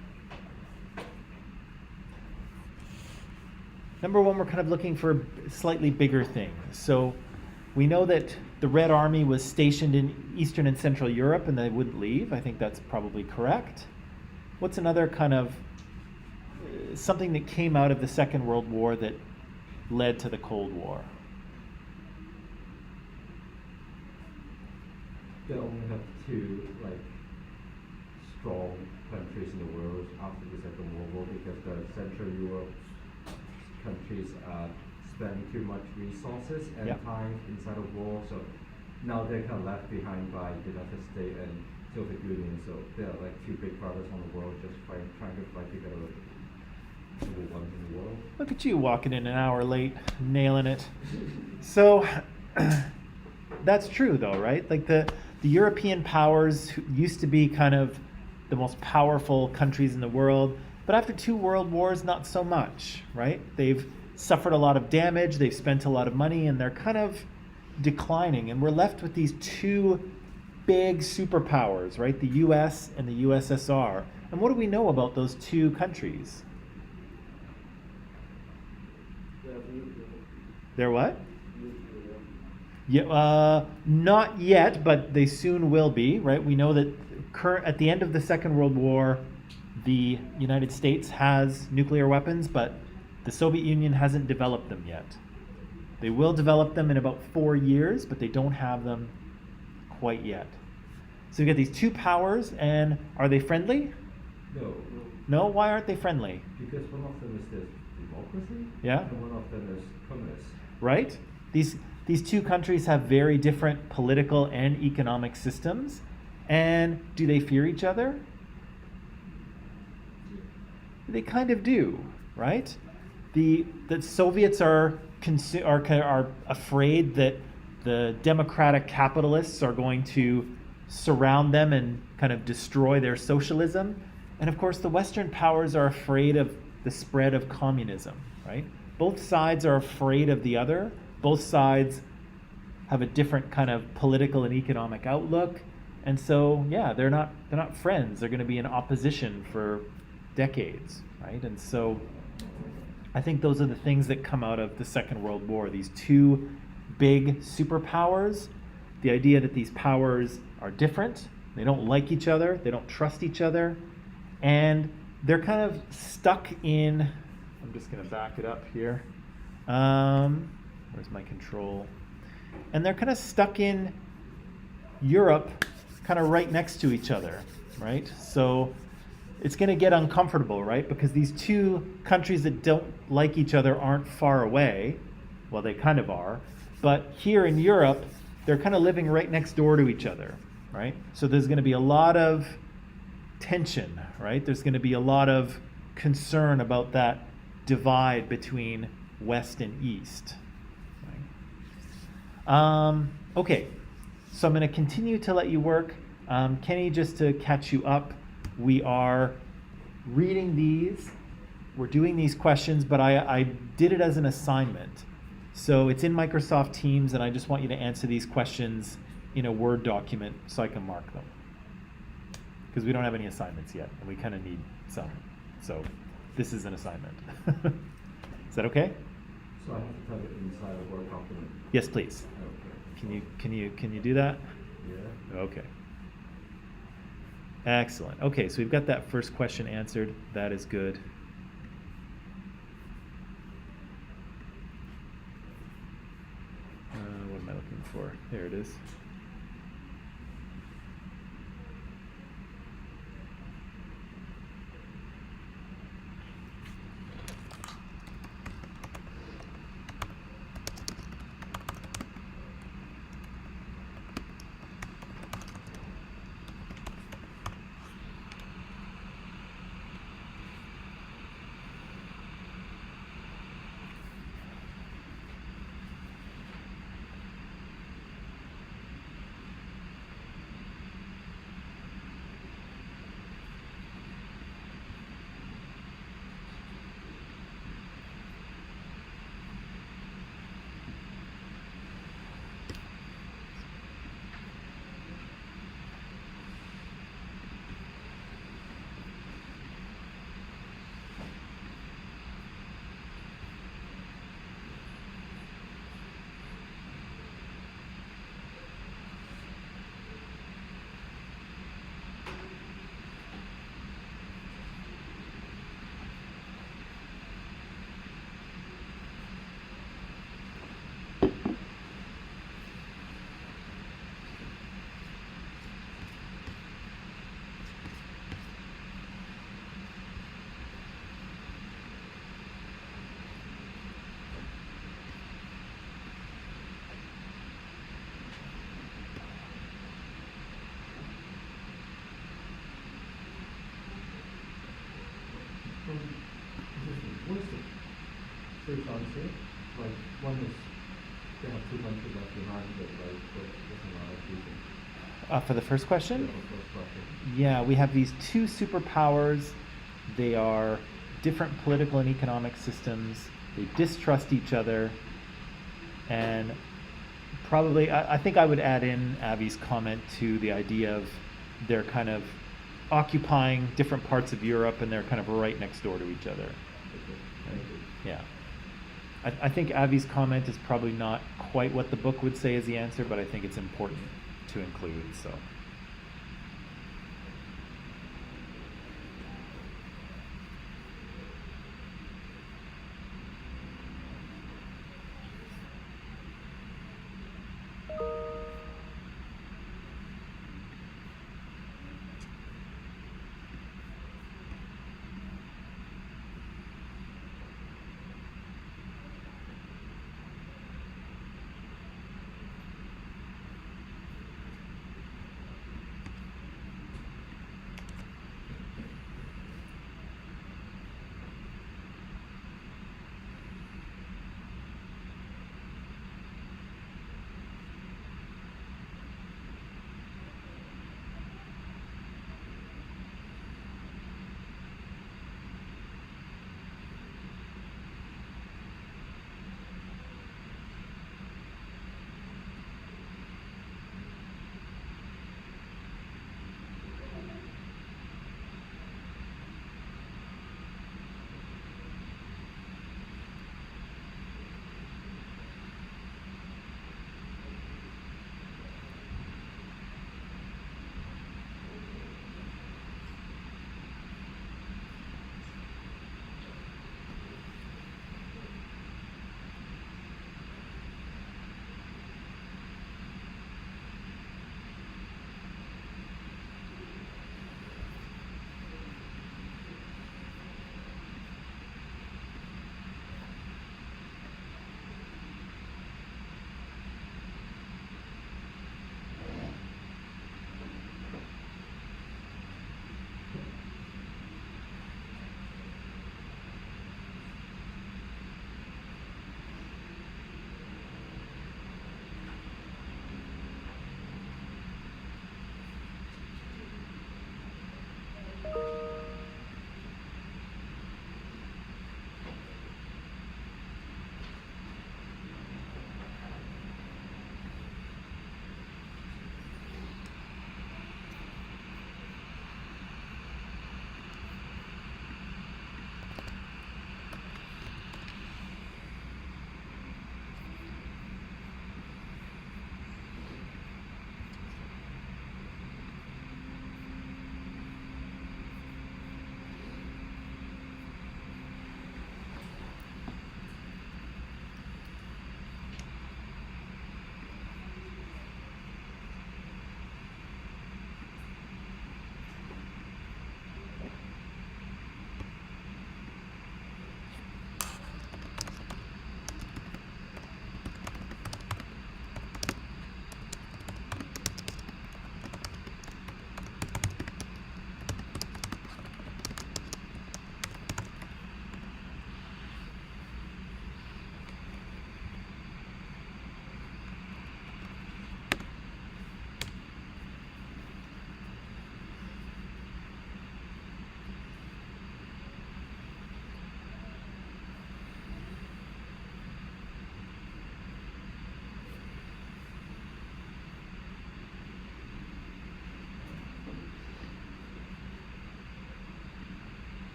Number 1, we're kind of looking for slightly bigger things. So we know that the Red Army was stationed in Eastern and Central Europe and they wouldn't leave. I think that's probably correct. What's another kind of something that came out of the Second World War that led to the Cold War? They only have 2 strong countries in the world after the Second World War because the Central Europe countries are spending too much resources and time inside of war. So now they're kind of left behind by the United States and Soviet Union. So they're like 2 big brothers on the world just trying to fight together with the ones in the world. Look at you walking in an hour late, nailing it. So that's true though, right? Like the European powers used to be kind of the most powerful countries in the world, but after 2 world wars, not so much, right? They've suffered a lot of damage, they've spent a lot of money, and they're kind of declining. And we're left with these 2 big superpowers, right? The US and the USSR. And what do we know about those 2 countries? They're what? Yeah, not yet, but they soon will be, right? We know that at the end of the Second World War, the United States has nuclear weapons, but the Soviet Union hasn't developed them yet. They will develop them in about 4 years, but they don't have them quite yet. So you get these 2 powers, and are they friendly? No. No? Why aren't they friendly? Because one of them is the democracy, Yeah. and one of them is communist. Right? These 2 countries have very different political and economic systems. And do they fear each other? They kind of do, right? The Soviets are afraid that the democratic capitalists are going to surround them and kind of destroy their socialism. And of course, the Western powers are afraid of the spread of communism, right? Both sides are afraid of the other. Both sides have a different kind of political and economic outlook. And so, yeah, they're not friends. They're going to be in opposition for decades, right? And so I think those are the things that come out of the Second World War. These 2 big superpowers, the idea that these powers are different, they don't like each other, they don't trust each other, and they're kind of stuck in, I'm just going to back it up here. Where's my control? And they're kind of stuck in Europe, kind of right next to each other, right? So it's going to get uncomfortable, right? Because these 2 countries that don't like each other aren't far away. Well, they kind of are. But here in Europe, they're kind of living right next door to each other, right? So there's going to be a lot of tension, right? There's going to be a lot of concern about that divide between West and East. Okay, so I'm going to continue to let you work. Kenny, just to catch you up, we are reading these. We're doing these questions, but I did it as an assignment. So it's in Microsoft Teams, and I just want you to answer these questions in a Word document so I can mark them. Because we don't have any assignments yet, and we kind of need some. So this is an assignment. Is that okay? So I have to type it inside a Word document. Yes, please. Okay. Can you do that? Yeah. Okay. Excellent. Okay, so we've got that first question answered. That is good. What am I looking for? There it is. What's the first answer? Like, one is they have two countries left behind, but like, there's a lot of people. For the first question? Yeah, the first question. Yeah, we have these two superpowers. They are different political and economic systems. They distrust each other. And probably, I think I would add in Abby's comment to the idea of they're kind of occupying different parts of Europe and they're kind of right next door to each other. Yeah. I think Abby's comment is probably not quite what the book would say as the answer, but I think it's important to include, so.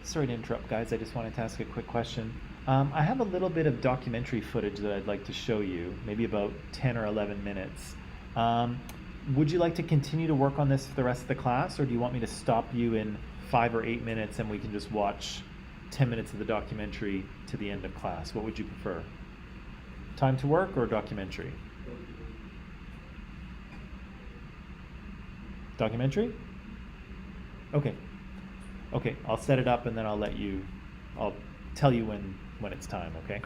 Sorry to interrupt, guys. I just wanted to ask a quick question. I have a little bit of documentary footage that I'd like to show you, maybe about 10 or 11 minutes. Would you like to continue to work on this for the rest of the class, or do you want me to stop you in 5 or 8 minutes and we can just watch 10 minutes of the documentary to the end of class? What would you prefer? Time to work or documentary? Documentary? Okay. Okay, I'll set it up and then I'll tell you when it's time, okay?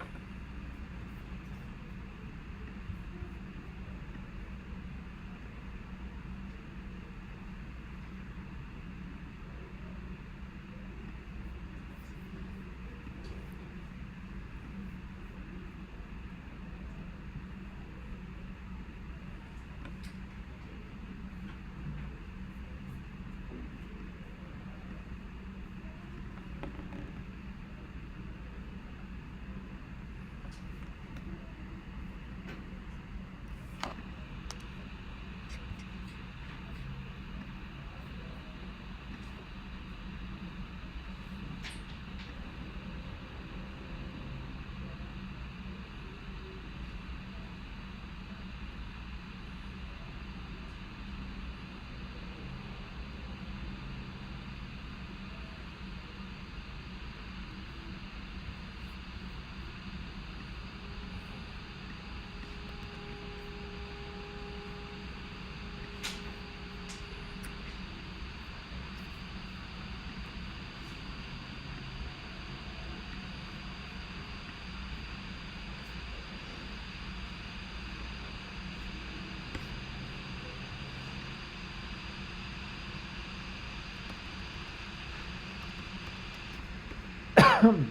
Excuse me.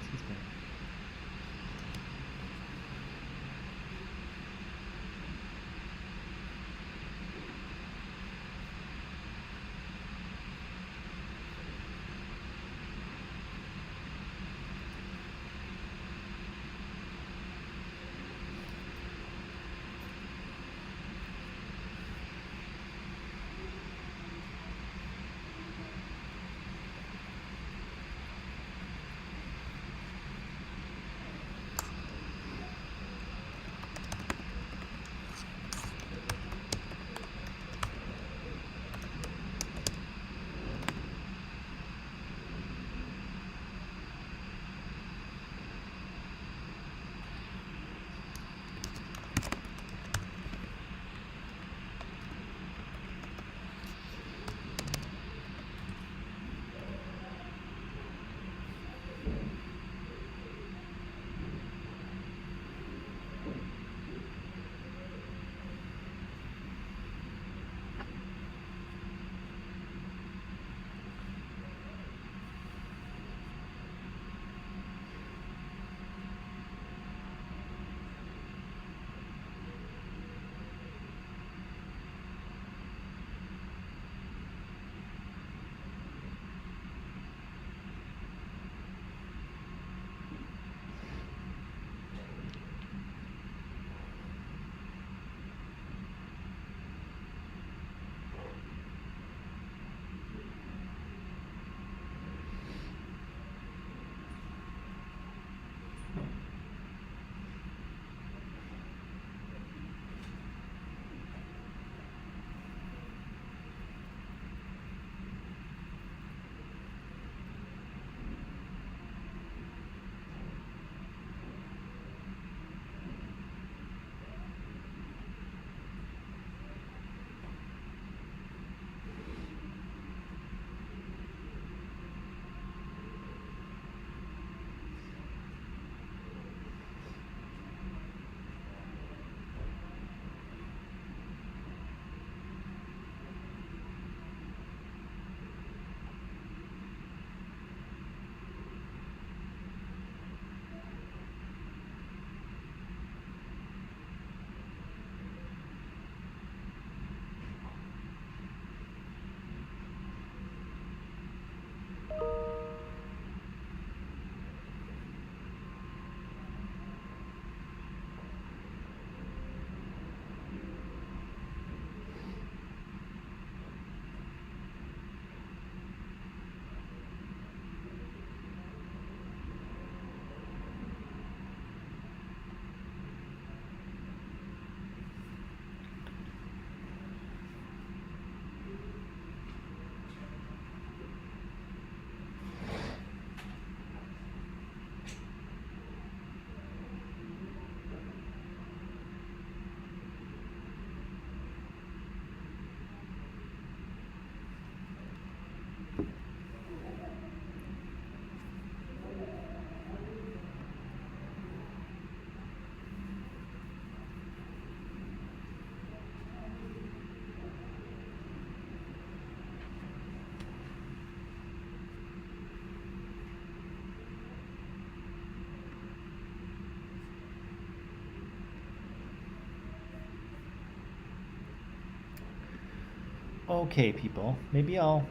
Okay, people. Maybe I'll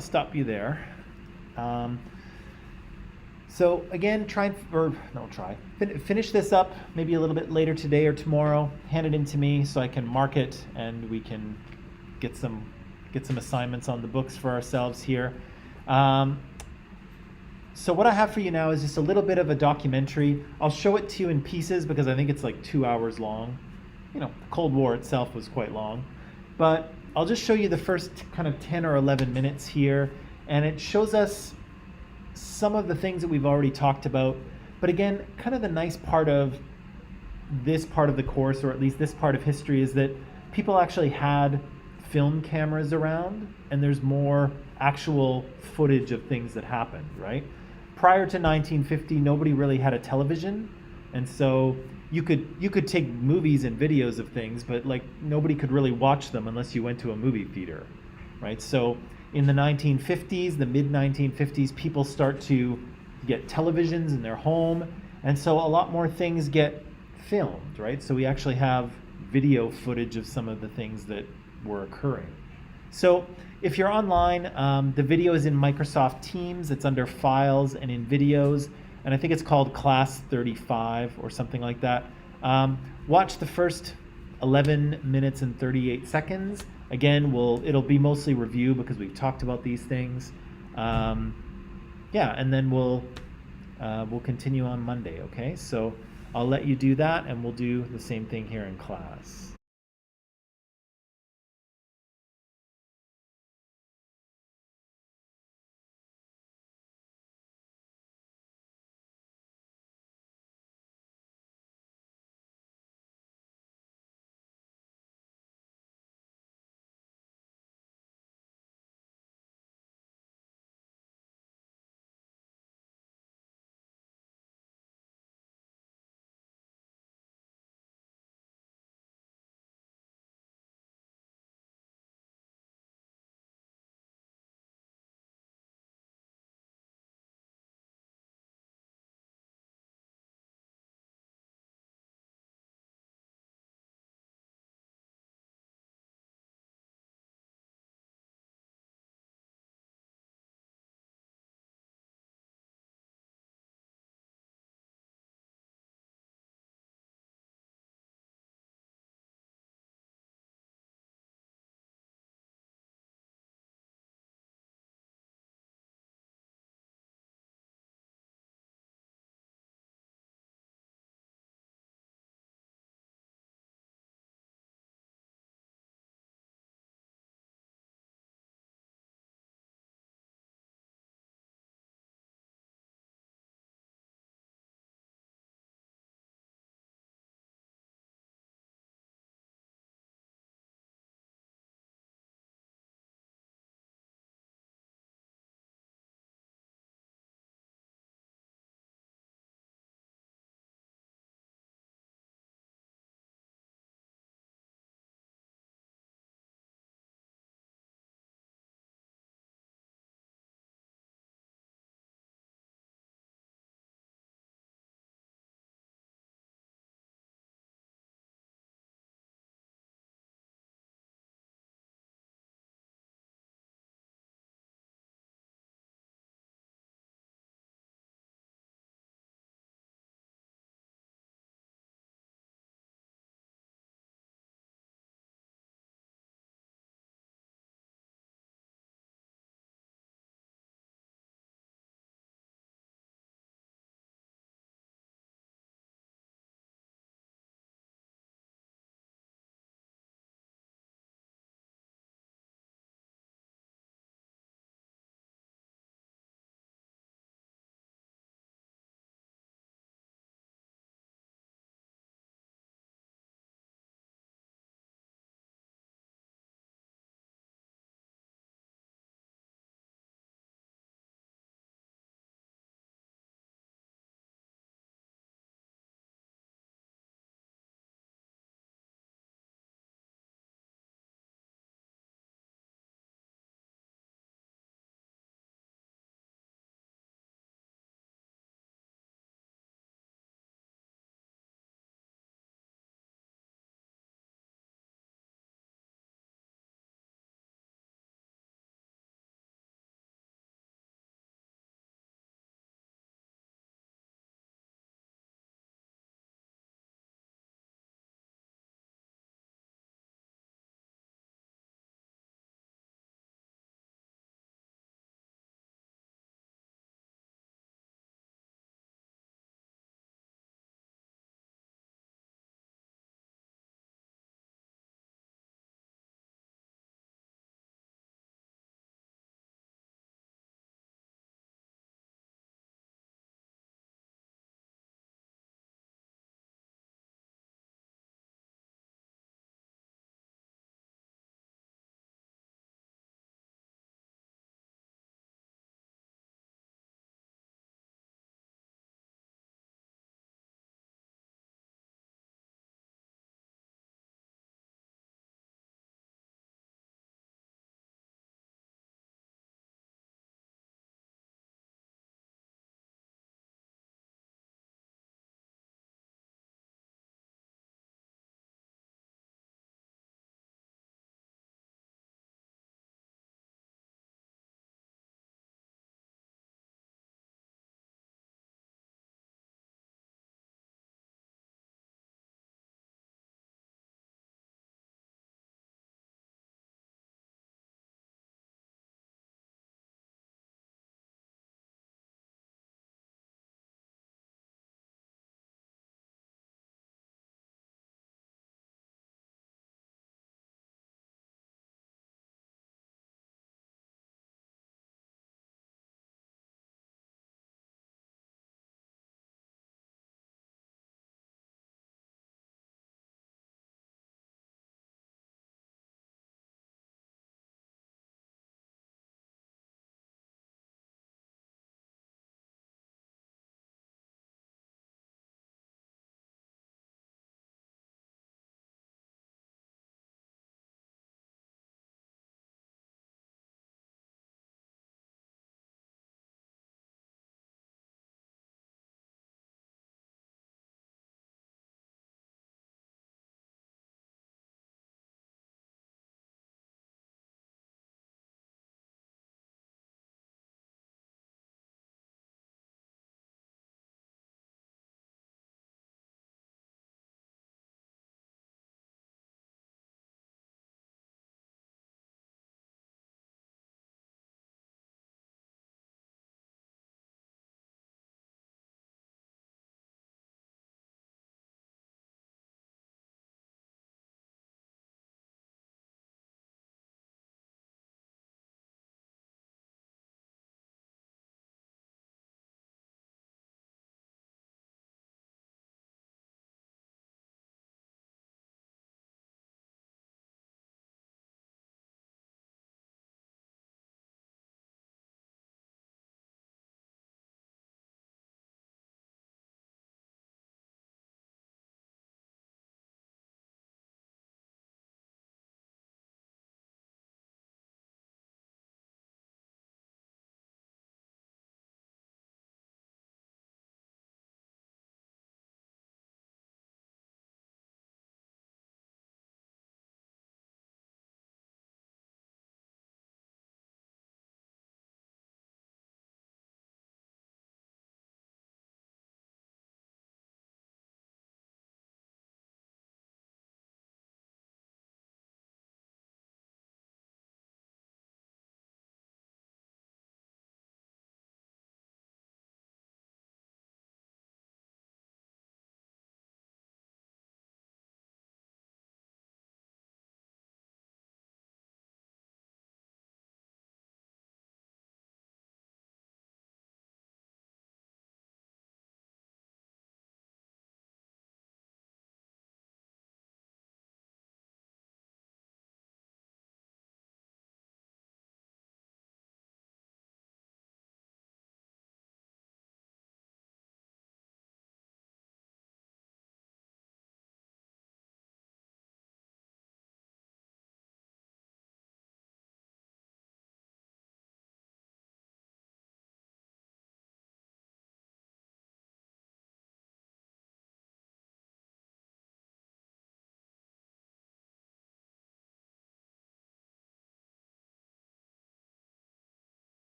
stop you there. Um, so again, finish this up maybe a little bit later today or tomorrow. Hand it in to me so I can mark it and we can get some assignments on the books for ourselves here. So what I have for you now is just a little bit of a documentary. I'll show it to you in pieces because I think it's like 2 hours long. The Cold War itself was quite long. But I'll just show you the first kind of 10 or 11 minutes here. And it shows us some of the things that we've already talked about. But again, kind of the nice part of this part of the course, or at least this part of history, is that people actually had film cameras around and there's more actual footage of things that happened, right? Prior to 1950, nobody really had a television, and so you could take movies and videos of things, but like nobody could really watch them unless you went to a movie theater, right? So in the 1950s, the mid 1950s, people start to get televisions in their home, and so a lot more things get filmed, right? So we actually have video footage of some of the things that were occurring. So if you're online, the video is in Microsoft Teams. It's under Files and in Videos, and I think it's called Class 35 or something like that. Watch the first 11 minutes and 38 seconds. Again, it'll be mostly review because we've talked about these things. And then we'll continue on Monday. Okay, so I'll let you do that, and we'll do the same thing here in class.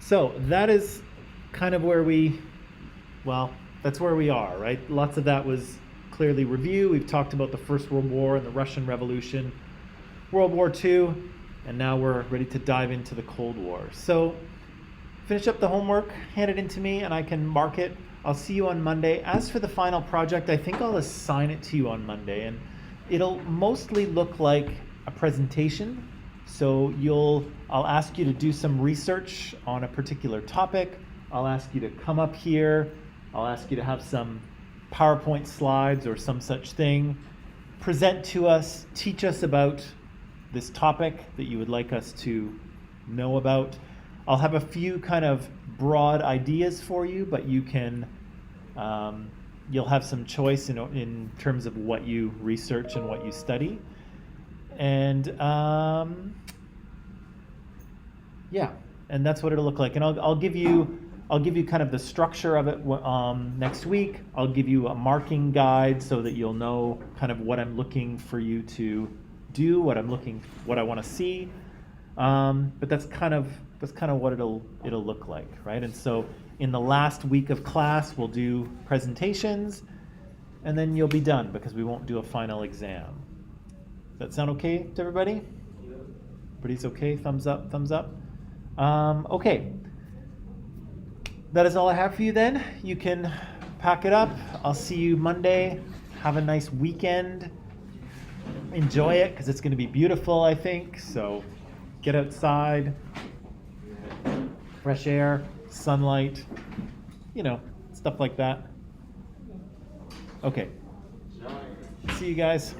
So that is kind of where that's where we are, right? Lots of that was clearly review. We've talked about the First World War and the Russian Revolution, World War II, and now we're ready to dive into the Cold War. So finish up the homework, hand it in to me, and I can mark it. I'll see you on Monday. As for the final project, I think I'll assign it to you on Monday, and it'll mostly look like a presentation. So I'll ask you to do some research on a particular topic. I'll ask you to come up here. I'll ask you to have some PowerPoint slides or some such thing. Present to us, teach us about this topic that you would like us to know about. I'll have a few kind of broad ideas for you, but you can, you'll have some choice in terms of what you research and what you study. And yeah, and that's what it'll look like. And I'll give you kind of the structure of it next week. I'll give you a marking guide so that you'll know kind of what I'm looking for you to do, what I want to see. But that's kind of what it'll look like, right? And so in the last week of class, we'll do presentations, and then you'll be done because we won't do a final exam. Does that sound okay to everybody? Everybody's okay? Thumbs up, thumbs up. Okay. That is all I have for you then. You can pack it up. I'll see you Monday. Have a nice weekend. Enjoy it because it's going to be beautiful, I think. So get outside, fresh air, sunlight, stuff like that. Okay. See you guys.